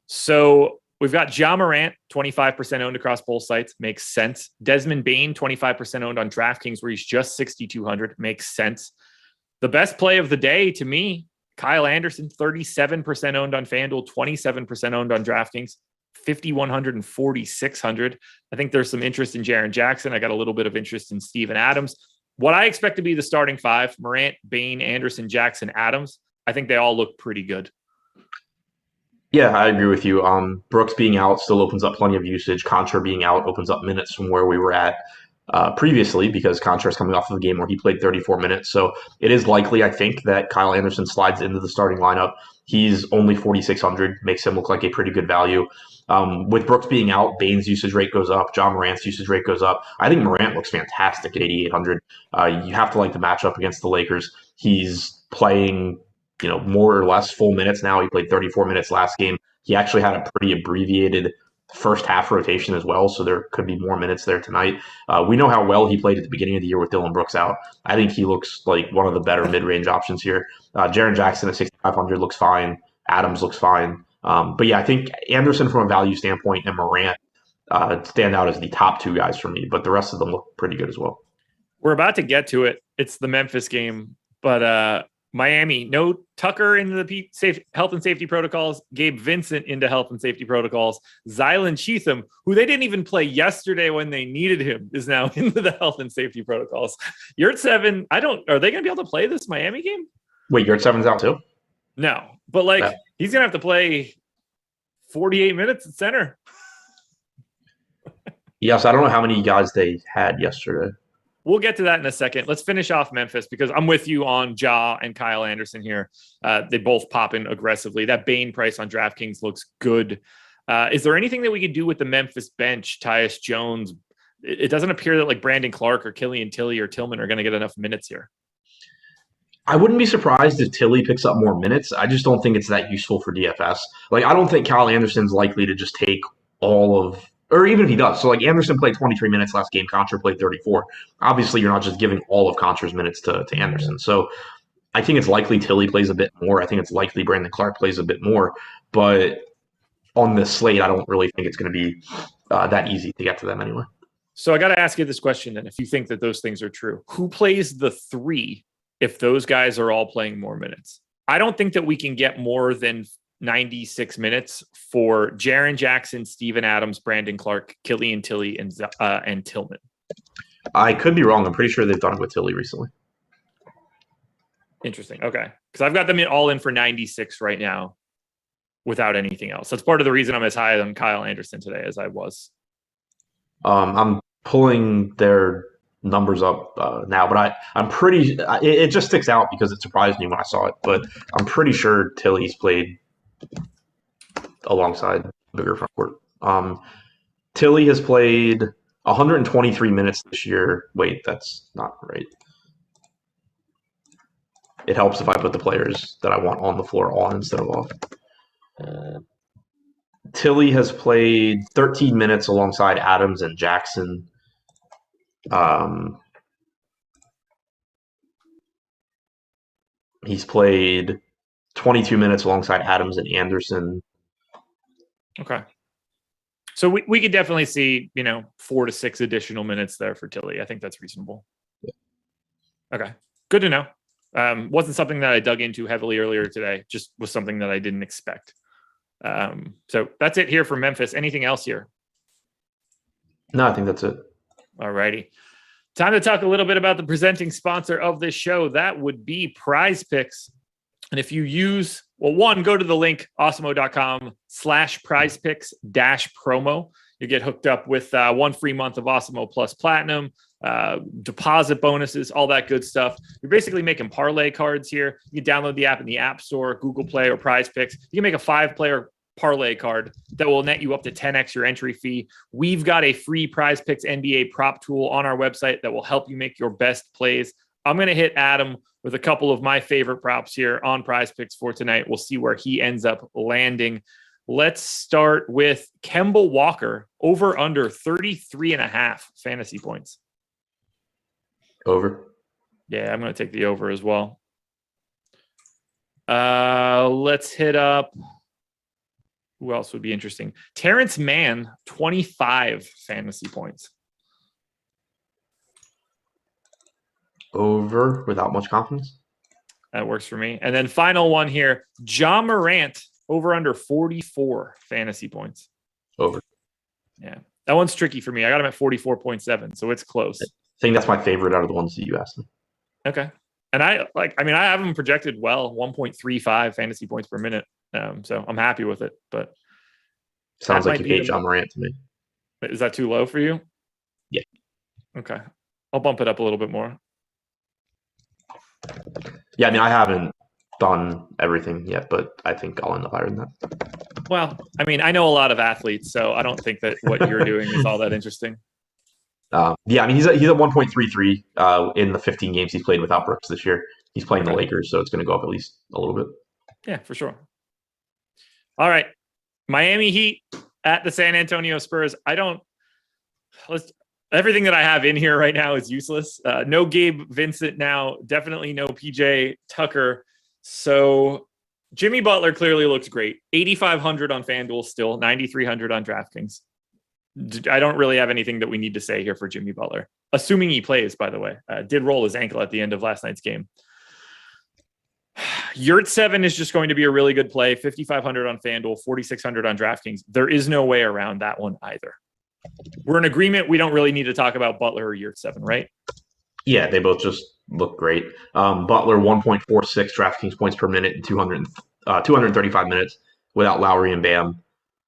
So we've got Ja Morant, 25% owned across both sites. Makes sense. Desmond Bane, 25% owned on DraftKings, where he's just 6,200. Makes sense. The best play of the day to me, Kyle Anderson, 37% owned on FanDuel, 27% owned on DraftKings, 5,100 and 4,600. I think there's some interest in Jaren Jackson. I got a little bit of interest in Steven Adams. What I expect to be the starting five, Morant, Bane, Anderson, Jackson, Adams, I think they all look pretty good. Yeah, I agree with you. Brooks being out still opens up plenty of usage. Contra being out opens up minutes from where we were at previously, because Contra is coming off of a game where he played 34 minutes. So it is likely, I think, that Kyle Anderson slides into the starting lineup. He's only 4,600, makes him look like a pretty good value. With Brooks being out, Bane's usage rate goes up. Ja Morant's usage rate goes up. I think Morant looks fantastic at 8,800. You have to like the matchup against the Lakers. He's playing more or less full minutes now. He played 34 minutes last game. He actually had a pretty abbreviated first half rotation as well, so there could be more minutes there tonight. We know how well he played at the beginning of the year with Dylan Brooks out. I think he looks like one of the better mid-range options here. Jaren Jackson at 6,500 looks fine. Adams looks fine. But yeah, I think Anderson from a value standpoint and Morant stand out as the top two guys for me, but the rest of them look pretty good as well. We're about to get to it. It's the Memphis game, but Miami, no Tucker into the health and safety protocols. Gabe Vincent into health and safety protocols. Zylan Cheatham, who they didn't even play yesterday when they needed him, is now into the health and safety protocols. You're at 7. Are they going to be able to play this Miami game? Wait, you're at 7's out too? No, but he's going to have to play 48 minutes at center. Yes, I don't know how many guys they had yesterday. We'll get to that in a second. Let's finish off Memphis because I'm with you on Ja and Kyle Anderson here. They both pop in aggressively. That Bane price on DraftKings looks good. Is there anything that we could do with the Memphis bench? Tyus Jones. It doesn't appear that like Brandon Clark or Killian Tilly or Tillman are going to get enough minutes here. I wouldn't be surprised if Tilly picks up more minutes. I just don't think it's that useful for DFS. Like, I don't think Kyle Anderson's likely to just take all of, or even if he does. So, like, Anderson played 23 minutes last game. Contra played 34. Obviously, you're not just giving all of Contra's minutes to Anderson. So, I think it's likely Tilly plays a bit more. I think it's likely Brandon Clark plays a bit more. But on this slate, I don't really think it's going to be that easy to get to them anyway. So, I got to ask you this question then, if you think that those things are true. Who plays the 3 if those guys are all playing more minutes? I don't think that we can get more than 96 minutes for Jaren Jackson, Steven Adams, Brandon Clark, Killian Tilly, and Tillman. I could be wrong. I'm pretty sure they've done it with Tilly recently. Interesting. Okay. Because I've got them all in for 96 right now without anything else. That's part of the reason I'm as high on Kyle Anderson today as I was. I'm pulling their numbers up now, but I'm pretty. It just sticks out because it surprised me when I saw it. But I'm pretty sure Tilly's played alongside bigger front court. Tilly has played 123 minutes this year. Wait, that's not right. It helps if I put the players that I want on the floor on instead of off. Tilly has played 13 minutes alongside Adams and Jackson. He's played 22 minutes alongside Adams and Anderson. Okay. So we could definitely see, 4 to 6 additional minutes there for Tilly. I think that's reasonable. Yeah. Okay. Good to know. Wasn't something that I dug into heavily earlier today. Just was something that I didn't expect. So that's it here for Memphis. Anything else here? No, I think that's it. All righty. Time to talk a little bit about the presenting sponsor of this show. That would be Prize Picks. And if you use, go to the link, awesemo.com/prizepicks-promo. You get hooked up with 1 free month of Awesemo Plus Platinum, deposit bonuses, all that good stuff. You're basically making parlay cards here. You can download the app in the App Store, Google Play, or Prize Picks. You can make a 5-player parlay card that will net you up to 10x your entry fee. We've got a free Prize Picks NBA prop tool on our website that will help you make your best plays. I'm going to hit Adam with a couple of my favorite props here on Prize Picks for tonight. We'll see where he ends up landing. Let's start with Kemba Walker, over under 33.5 fantasy points. Over. Yeah, I'm going to take the over as well. Let's hit up. Who else would be interesting? Terrence Mann, 25 fantasy points. Over without much confidence. That works for me. And then final one here, Ja Morant, over under 44 fantasy points. Over. Yeah, that one's tricky for me. I got him at 44.7, so it's close. I think that's my favorite out of the ones that you asked me. Okay. And I have him projected well, 1.35 fantasy points per minute. So I'm happy with it, but sounds like you hate Ja Morant to me. Is that too low for you? Yeah. Okay. I'll bump it up a little bit more. Yeah, I haven't done everything yet, but I think I'll end up higher than that. Well, I know a lot of athletes, so I don't think that what you're doing is all that interesting. He's at 1.33 in the 15 games he's played without Brooks this year. He's playing the Lakers, so it's going to go up at least a little bit. Yeah, for sure. All right. Miami Heat at the San Antonio Spurs. Everything that I have in here right now is useless. No Gabe Vincent now. Definitely no PJ Tucker. So Jimmy Butler clearly looks great. 8,500 on FanDuel still, 9,300 on DraftKings. I don't really have anything that we need to say here for Jimmy Butler. Assuming he plays, by the way. Did roll his ankle at the end of last night's game. Yurt7 is just going to be a really good play. 5,500 on FanDuel, 4,600 on DraftKings. There is no way around that one either. We're in agreement. We don't really need to talk about Butler or Yurt7, right? Yeah, they both just look great. Butler, 1.46 DraftKings points per minute in 235 minutes without Lowry and Bam.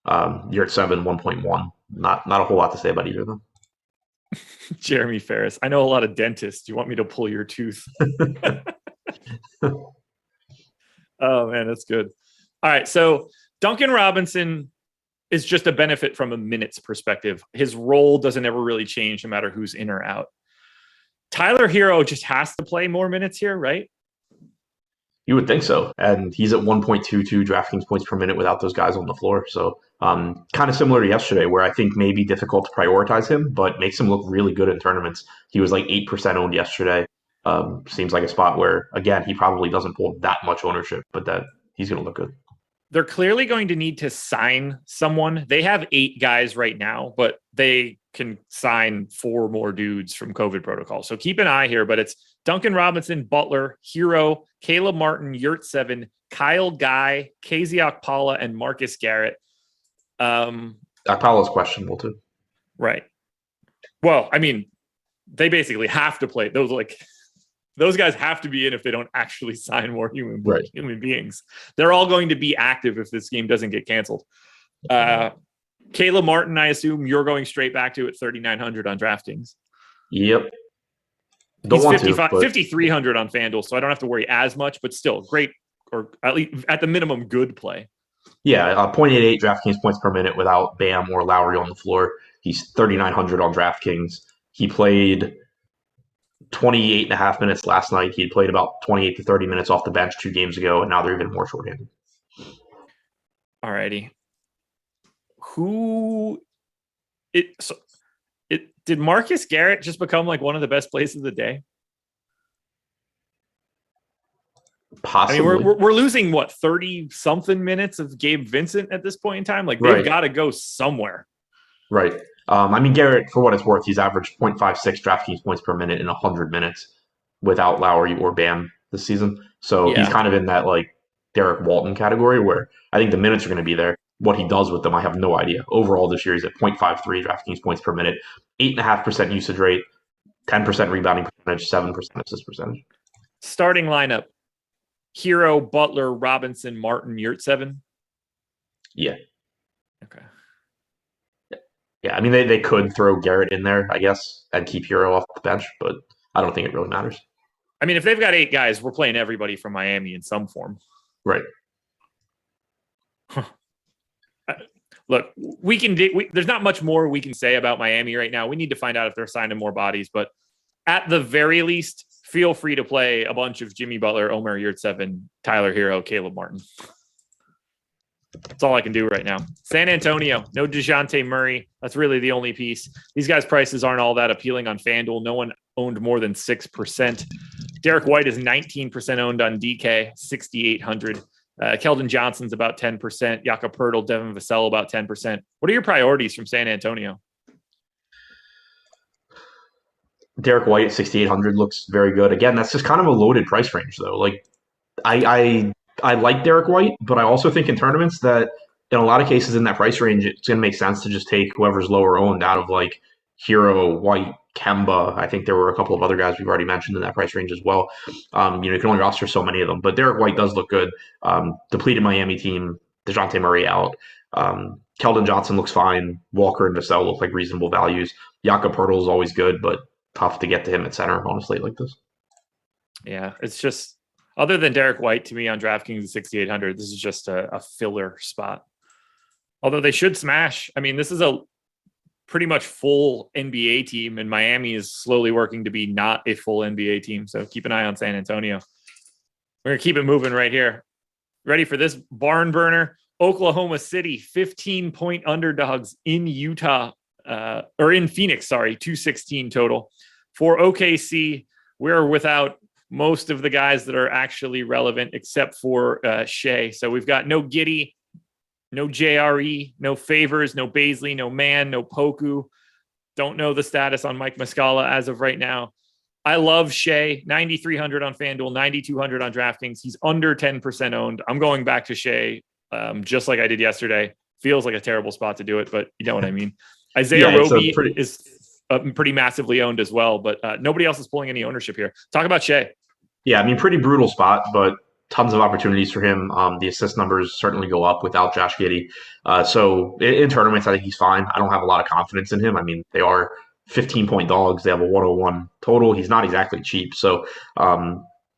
Yurt7, 1.1 not a whole lot to say about either of them. Jeremy Ferris. I know a lot of dentists. You want me to pull your tooth? Oh, man, that's good. All right, so Duncan Robinson is just a benefit from a minutes perspective. His role doesn't ever really change no matter who's in or out. Tyler Hero just has to play more minutes here, right? You would think so. And he's at 1.22 DraftKings points per minute without those guys on the floor. So kind of similar to yesterday, where I think maybe difficult to prioritize him, but makes him look really good in tournaments. He was like 8% owned yesterday. Seems like a spot where, again, he probably doesn't pull that much ownership, but that he's going to look good. They're clearly going to need to sign someone. They have 8 guys right now, but they can sign 4 more dudes from COVID protocol. So keep an eye here, but it's Duncan Robinson, Butler, Hero, Caleb Martin, Yurtseven, Kyle Guy, KZ Okpala, and Marcus Garrett. Okpala's questionable too. Right. Well, I mean, they basically have to play. Those guys have to be in if they don't actually sign more human beings. They're all going to be active if this game doesn't get canceled. Caleb Martin, I assume you're going straight back to at 3,900 on DraftKings. Yep. He's 5,300 on FanDuel, so I don't have to worry as much, but still great, or at least at the minimum, good play. Yeah, 0.88 DraftKings points per minute without Bam or Lowry on the floor. He's 3,900 on DraftKings. He played 28.5 minutes last night. He had played about 28 to 30 minutes off the bench 2 games ago, and now they're even more shorthanded. All righty. Did Marcus Garrett just become like one of the best plays of the day? Possibly. I mean, we're losing 30 something minutes of Gabe Vincent at this point in time. Like they've got to go somewhere. Right. I mean, Garrett, for what it's worth, he's averaged 0.56 DraftKings points per minute in 100 minutes without Lowry or Bam this season. So he's kind of in that like Derek Walton category where I think the minutes are going to be there. What he does with them, I have no idea. Overall this year, he's at 0.53 DraftKings points per minute, 8.5% usage rate, 10% rebounding percentage, 7% assist percentage. Starting lineup: Hero, Butler, Robinson, Martin, Yurtseven. Yeah. Okay. Yeah, I mean, they could throw Garrett in there, I guess, and keep Hero off the bench, but I don't think it really matters. I mean, if they've got 8 guys, we're playing everybody from Miami in some form. Right. Look, there's not much more we can say about Miami right now. We need to find out if they're signing more bodies, but at the very least, feel free to play a bunch of Jimmy Butler, Omer Yurtseven, Tyler Hero, Caleb Martin. That's all I can do right now. San Antonio, no DeJounte Murray. That's really the only piece. These guys' prices aren't all that appealing on FanDuel. No one owned more than 6%. Derek White is 19% owned on DK, 6,800. Keldon Johnson's about 10%. Jakob Poeltl, Devin Vassell about 10%. What are your priorities from San Antonio? Derek White at 6,800 looks very good. Again, that's just kind of a loaded price range, though. Like, I like Derek White, but I also think in tournaments that in a lot of cases in that price range, it's going to make sense to just take whoever's lower owned out of like Hero, White, Kemba. I think there were a couple of other guys we've already mentioned in that price range as well. You can only roster so many of them, but Derek White does look good. Depleted Miami team, DeJounte Murray out. Keldon Johnson looks fine. Walker and Vassell look like reasonable values. Jakob Poeltl is always good, but tough to get to him at center on a slate like this. Yeah, it's just, other than Derek White to me on DraftKings at 6,800, this is just a filler spot. Although they should smash. I mean, this is a pretty much full NBA team, and Miami is slowly working to be not a full NBA team. So keep an eye on San Antonio. We're going to keep it moving right here. Ready for this barn burner? Oklahoma City, 15-point underdogs in Utah, or in Phoenix, 216 total. For OKC, we're without most of the guys that are actually relevant except for Shea. So we've got no Giddey, no JRE, no Favors, no Baisley, no Mann, no Poku. Don't know the status on Mike Muscala as of right now. I love Shea, 9,300 on FanDuel, 9,200 on DraftKings. He's under 10% owned. I'm going back to Shea just like I did yesterday. Feels like a terrible spot to do it, but you know what I mean. Isaiah Roby is pretty massively owned as well, but nobody else is pulling any ownership here. Talk about Shea. Yeah, I mean, pretty brutal spot, but tons of opportunities for him. The assist numbers certainly go up without Josh Giddey. So in tournaments, I think he's fine. I don't have a lot of confidence in him. I mean, they are 15-point dogs. They have a 101 total. He's not exactly cheap. So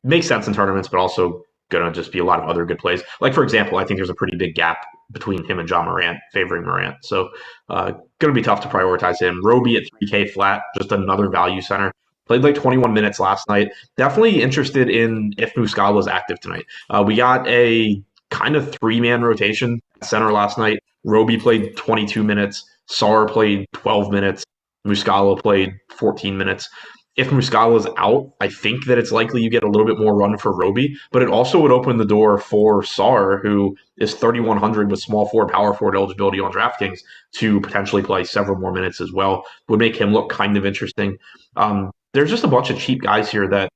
makes sense in tournaments, but also going to just be a lot of other good plays. Like, for example, I think there's a pretty big gap between him and John Morant, favoring Morant. So going to be tough to prioritize him. Roby at 3K flat, just another value center. Played like 21 minutes last night. Definitely interested in if Muscala is active tonight. We got a kind of three-man rotation at center last night. Roby played 22 minutes. Sarr played 12 minutes. Muscala played 14 minutes. If Muscala is out, I think that it's likely you get a little bit more run for Roby, but it also would open the door for Sarr, who is 3,100 with small forward, power forward eligibility on DraftKings, to potentially play several more minutes as well. Would make him look kind of interesting. There's just a bunch of cheap guys here that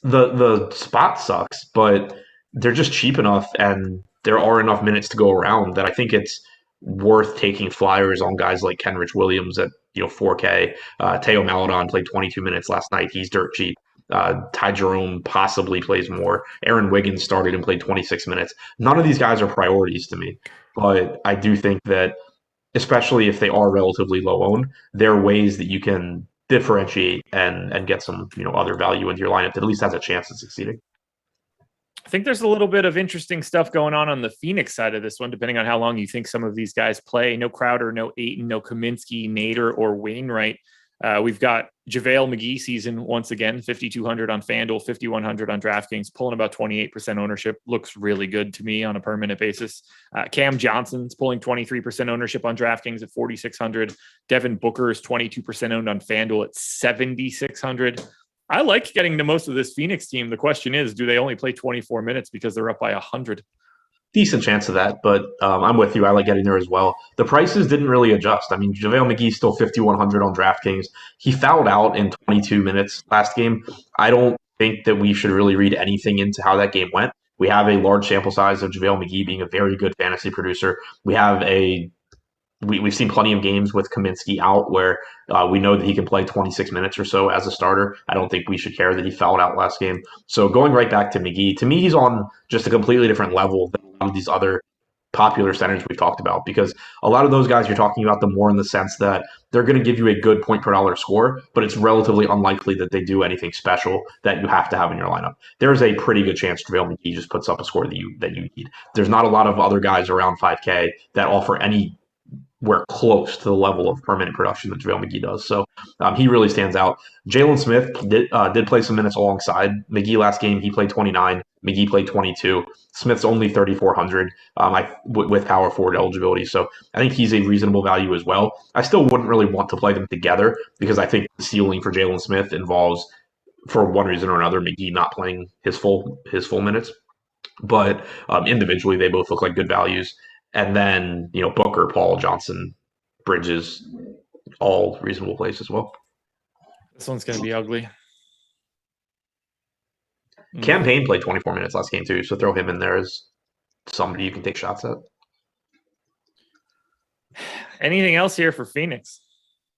the spot sucks, but they're just cheap enough and there are enough minutes to go around that I think it's worth taking flyers on guys like Kenrich Williams at 4K. Teo Maledon played 22 minutes last night. He's dirt cheap. Ty Jerome possibly plays more. Aaron Wiggins started and played 26 minutes. None of these guys are priorities to me, but I do think that, especially if they are relatively low owned, there are ways that you can differentiate and get some other value into your lineup that at least has a chance of succeeding. I think there's a little bit of interesting stuff going on the Phoenix side of this one, depending on how long you think some of these guys play. No Crowder, no Ayton, no Kaminsky, Nader, or Wainwright. We've got JaVale McGee season once again, 5,200 on FanDuel, 5,100 on DraftKings, pulling about 28% ownership. Looks really good to me on a per minute basis. Cam Johnson's pulling 23% ownership on DraftKings at 4,600. Devin Booker is 22% owned on FanDuel at 7,600. I like getting to most of this Phoenix team. The question is, do they only play 24 minutes because they're up by 100? Decent chance of that, but I'm with you. I like getting there as well. The prices didn't really adjust. I mean, JaVale McGee's still 5,100 on DraftKings. He fouled out in 22 minutes last game. I don't think that we should really read anything into how that game went. We have a large sample size of JaVale McGee being a very good fantasy producer. We've seen plenty of games with Kaminsky out where we know that he can play 26 minutes or so as a starter. I don't think we should care that he fouled out last game. So going right back to McGee, to me, he's on just a completely different level than a lot of these other popular centers we've talked about, because a lot of those guys you're talking about them more in the sense that they're going to give you a good point per dollar score, but it's relatively unlikely that they do anything special that you have to have in your lineup. There's a pretty good chance JaVale McGee just puts up a score that you need. There's not a lot of other guys around 5K that offer anywhere close to the level of per-minute production that JaVale McGee does. So he really stands out. Jalen Smith did play some minutes alongside McGee last game. He played 29. McGee played 22. Smith's only 3,400 with power forward eligibility. So I think he's a reasonable value as well. I still wouldn't really want to play them together because I think the ceiling for Jalen Smith involves, for one reason or another, McGee not playing his full minutes. But individually, they both look like good values. And then, Booker, Paul, Johnson, Bridges, all reasonable plays as well. This one's going to be ugly. Cam Payne played 24 minutes last game too, so throw him in there as somebody you can take shots at. Anything else here for Phoenix?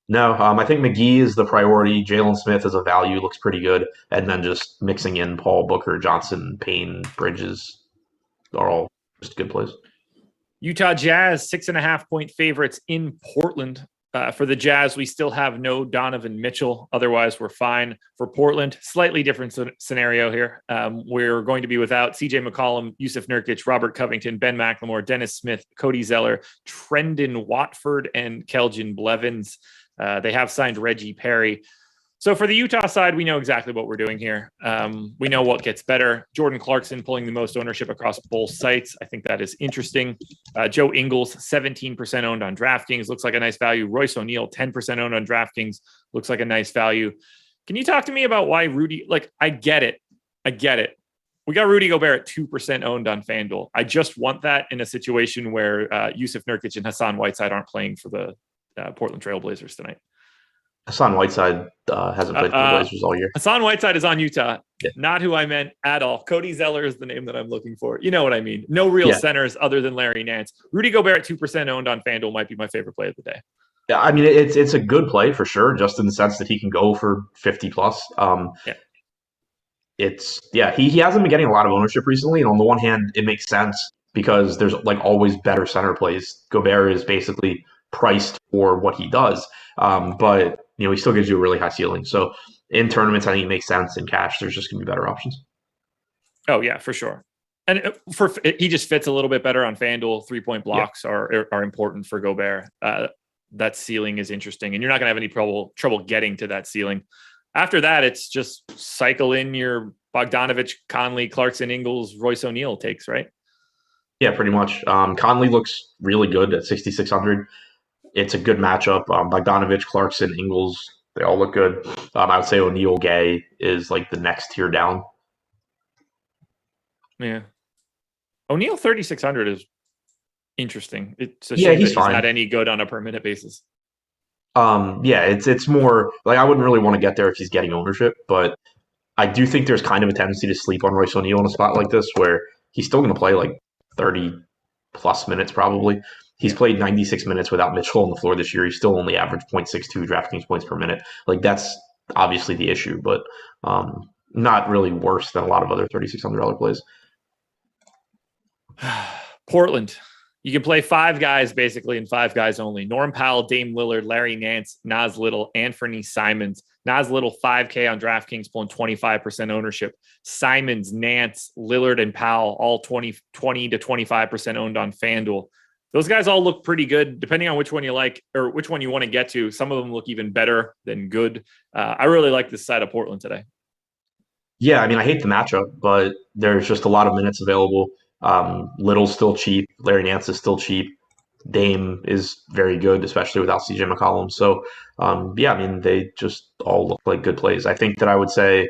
No, I think McGee is the priority. Jalen Smith as a value looks pretty good. And then just mixing in Paul, Booker, Johnson, Payne, Bridges are all just good plays. Utah Jazz, 6.5-point favorites in Portland. For the Jazz, we still have no Donovan Mitchell. Otherwise, we're fine. For Portland, slightly different scenario here. We're going to be without CJ McCollum, Yusuf Nurkic, Robert Covington, Ben McLemore, Dennis Smith, Cody Zeller, Trendon Watford, and Keljin Blevins. They have signed Reggie Perry. So for the Utah side, we know exactly what we're doing here. We know what gets better. Jordan Clarkson pulling the most ownership across both sites. I think that is interesting. Joe Ingles, 17% owned on DraftKings. Looks like a nice value. Royce O'Neal, 10% owned on DraftKings. Looks like a nice value. Can you talk to me about why Rudy, I get it. We got Rudy Gobert at 2% owned on FanDuel. I just want that in a situation where Yusuf Nurkic and Hassan Whiteside aren't playing for the Portland Trailblazers tonight. Hassan Whiteside hasn't played for the Blazers all year. Hassan Whiteside is on Utah. Yeah. Not who I meant at all. Cody Zeller is the name that I'm looking for. You know what I mean? No real centers other than Larry Nance. Rudy Gobert at 2% owned on FanDuel might be my favorite play of the day. Yeah, I mean, it's a good play for sure, just in the sense that he can go for 50 plus. he hasn't been getting a lot of ownership recently. And on the one hand, it makes sense because there's like always better center plays. Gobert is basically priced for what he does. But he still gives you a really high ceiling. So in tournaments, I think it makes sense. In cash, there's just going to be better options. Oh yeah, for sure. And he just fits a little bit better on FanDuel. 3-point blocks are important for Gobert. That ceiling is interesting, and you're not going to have any trouble getting to that ceiling. After that, it's just cycle in your Bogdanovich, Conley, Clarkson, Ingles, Royce O'Neal takes, right? Yeah, pretty much. Conley looks really good at 6,600. It's a good matchup. Bogdanovich, Clarkson, Ingles, they all look good. I would say O'Neal, Gay is like the next tier down. Yeah. O'Neal 3,600 is interesting. It's a Yeah, shame he's that he's fine. not any good on a per minute basis. It's more like I wouldn't really want to get there if he's getting ownership, but I do think there's kind of a tendency to sleep on Royce O'Neal in a spot like this where he's still going to play like 30 plus minutes probably. He's played 96 minutes without Mitchell on the floor this year. He's still only averaged 0.62 DraftKings points per minute. Like that's obviously the issue, but not really worse than a lot of other $3,600 plays. Portland. You can play five guys basically and five guys only. Norm Powell, Dame Lillard, Larry Nance, Nas Little, Anthony Simons. Nas Little 5K on DraftKings pulling 25% ownership. Simons, Nance, Lillard, and Powell all 20 to 25% owned on FanDuel. Those guys all look pretty good, depending on which one you like or which one you want to get to. Some of them look even better than good. I really like this side of Portland today. Yeah, I mean, I hate the matchup, but there's just a lot of minutes available. Little's still cheap. Larry Nance is still cheap. Dame is very good, especially without CJ McCollum. So, I mean, they just all look like good plays. I think that I would say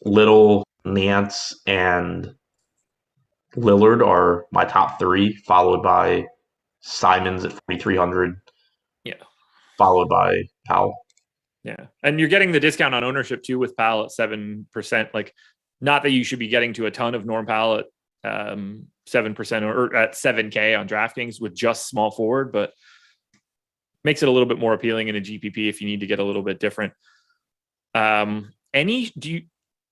Little, Nance, and Lillard are my top three, followed by Simons at 4,300. Yeah. Followed by Powell. Yeah. And you're getting the discount on ownership too with Powell at 7%. Like, not that you should be getting to a ton of Norm Powell at 7% or at 7K on DraftKings with just small forward, but makes it a little bit more appealing in a GPP if you need to get a little bit different.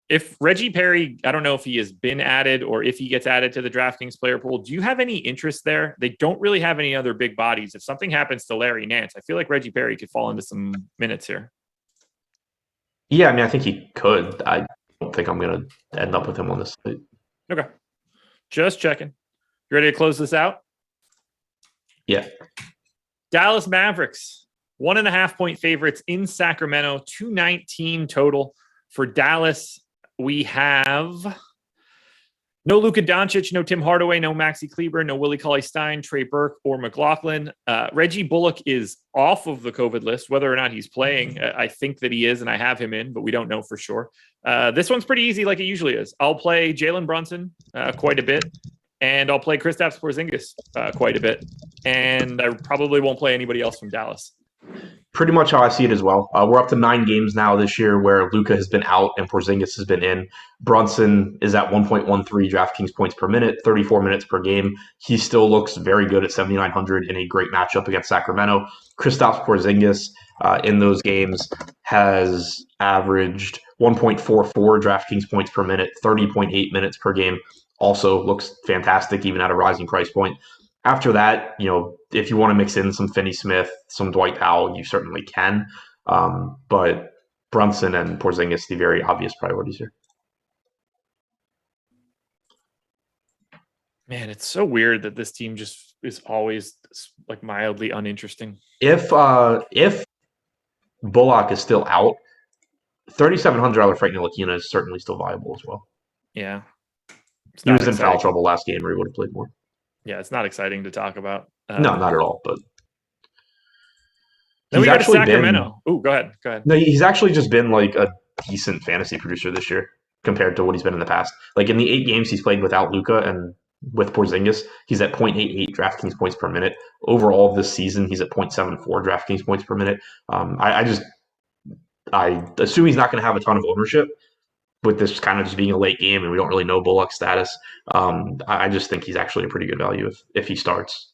If Reggie Perry, I don't know if he has been added or if he gets added to the DraftKings player pool, do you have any interest there? They don't really have any other big bodies. If something happens to Larry Nance, I feel like Reggie Perry could fall into some minutes here. Yeah, I mean, I think he could. I don't think I'm going to end up with him on this slate. Okay. Just checking. You ready to close this out? Yeah. Dallas Mavericks, 1.5 point favorites in Sacramento, 219 total. For Dallas, we have no Luka Doncic, no Tim Hardaway, no Maxi Kleber, no Willie Cauley-Stein, Trey Burke, or McLaughlin. Reggie Bullock is off of the COVID list. Whether or not he's playing, I think that he is, and I have him in, but we don't know for sure. This one's pretty easy like it usually is. I'll play Jalen Brunson quite a bit, and I'll play Kristaps Porzingis quite a bit, and I probably won't play anybody else from Dallas. Pretty much how I see it as well. We're up to 9 games now this year where Luka has been out and Porzingis has been in. Brunson is at 1.13 DraftKings points per minute, 34 minutes per game. He still looks very good at 7,900 in a great matchup against Sacramento. Kristaps Porzingis in those games has averaged 1.44 DraftKings points per minute, 30.8 minutes per game. Also looks fantastic even at a rising price point. After that, if you want to mix in some Finney Smith, some Dwight Powell, you certainly can. But Brunson and Porzingis, the very obvious priorities here. Man, it's so weird that this team just is always like mildly uninteresting. If Bullock is still out, $3,700 Frank Ntilikina is certainly still viable as well. Yeah. He was in foul trouble last game where he would have played more. Yeah, it's not exciting to talk about. No, not at all. But then we go to Sacramento. Oh, go ahead. No, he's actually just been like a decent fantasy producer this year compared to what he's been in the past. Like in the 8 games he's played without Luka and with Porzingis, he's at 0.88 DraftKings points per minute. Overall this season, he's at 0.74 DraftKings points per minute. I assume he's not going to have a ton of ownership with this kind of just being a late game and we don't really know Bullock's status. I just think he's actually a pretty good value if he starts.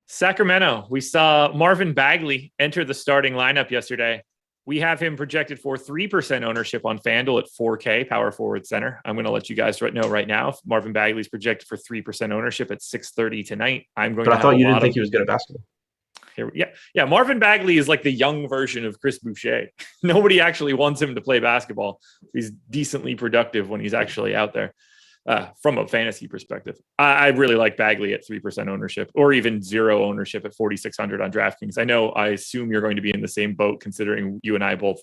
Sacramento, we saw Marvin Bagley enter the starting lineup yesterday. We have him projected for 3% ownership on FanDuel at 4K, power forward center. I'm going to let you guys know right now. Marvin Bagley's projected for 3% ownership at 6:30 tonight. But I thought you didn't think he was good at basketball. Yeah. Marvin Bagley is like the young version of Chris Boucher. Nobody actually wants him to play basketball. He's decently productive when he's actually out there. From a fantasy perspective, I really like Bagley at 3% ownership or even 0 ownership at 4,600 on DraftKings. I assume you're going to be in the same boat considering you and I both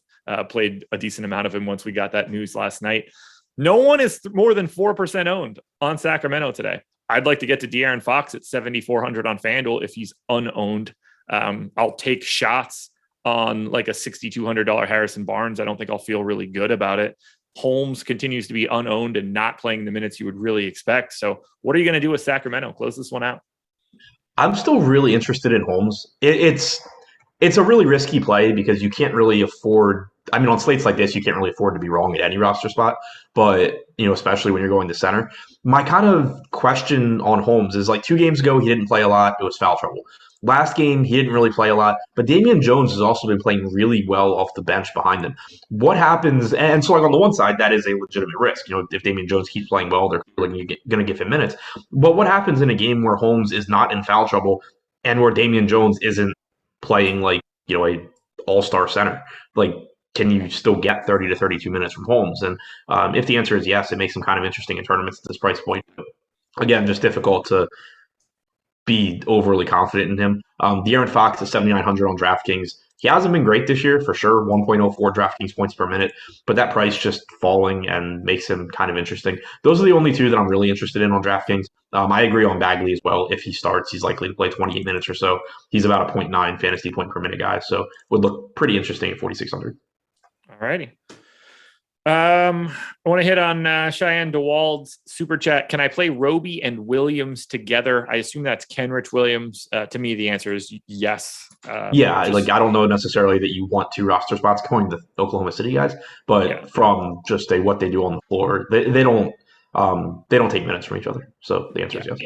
played a decent amount of him once we got that news last night. No one is more than 4% owned on Sacramento today. I'd like to get to De'Aaron Fox at 7,400 on FanDuel if he's unowned. I'll take shots on like a $6,200 Harrison Barnes. I don't think I'll feel really good about it. Holmes continues to be unowned and not playing the minutes you would really expect. So what are you going to do with Sacramento? Close this one out. I'm still really interested in Holmes. It's a really risky play because you can't really afford. I mean, on slates like this, you can't really afford to be wrong at any roster spot, but especially when you're going to center. My kind of question on Holmes is like 2 games ago, he didn't play a lot. It was foul trouble. Last game, he didn't really play a lot, but Damian Jones has also been playing really well off the bench behind him. What happens? And so, like on the one side, that is a legitimate risk. If Damian Jones keeps playing well, they're going to give him minutes. But what happens in a game where Holmes is not in foul trouble and where Damian Jones isn't playing like a all-star center? Like, can you still get 30 to 32 minutes from Holmes? And if the answer is yes, it makes him kind of interesting in tournaments at this price point. But again, just difficult to be overly confident in him. De'Aaron Fox is 7,900 on DraftKings. He hasn't been great this year, for sure, 1.04 DraftKings points per minute, but that price just falling and makes him kind of interesting. Those are the only 2 that I'm really interested in on DraftKings. I agree on Bagley as well. If he starts, he's likely to play 28 minutes or so. He's about a 0.9 fantasy point per minute guy, so would look pretty interesting at 4,600. All righty. I want to hit on Cheyenne DeWald's super chat. Can I play Roby and Williams together? I assume that's Kenrich Williams. To me, the answer is yes. I don't know necessarily that you want 2 roster spots going to Oklahoma City guys, but from just what they do on the floor, they don't take minutes from each other. So the answer is yes.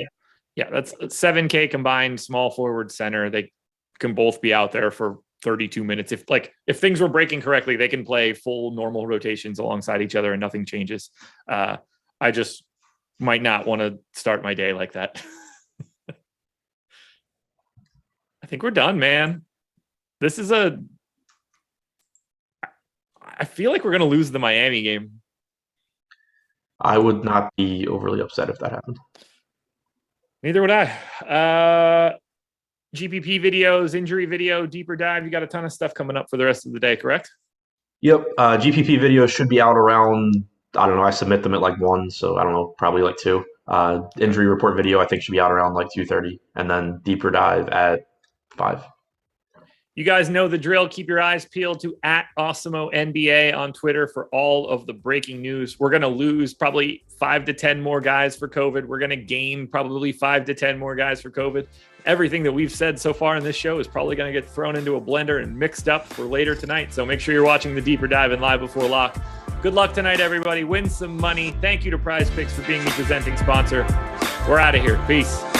Yeah, that's 7K combined, small forward center. They can both be out there for 32 minutes. If things were breaking correctly, they can play full normal rotations alongside each other and nothing changes. I just might not want to start my day like that. I think we're done, man. I feel like we're going to lose the Miami game. I would not be overly upset if that happened. Neither would I. GPP videos, injury video, deeper dive. You got a ton of stuff coming up for the rest of the day, correct? Yep. GPP videos should be out around, I don't know, I submit them at like 1, so I don't know, probably like 2. Injury report video, I think, should be out around like 2:30, and then deeper dive at 5. You guys know the drill. Keep your eyes peeled to @Awesemo NBA on Twitter for all of the breaking news. We're going to lose probably 5 to 10 more guys for COVID. We're going to gain probably 5 to 10 more guys for COVID. Everything that we've said so far in this show is probably going to get thrown into a blender and mixed up for later tonight. So make sure you're watching the deeper dive and live before lock. Good luck tonight, everybody. Win some money. Thank you to Prize Picks for being the presenting sponsor. We're out of here. Peace.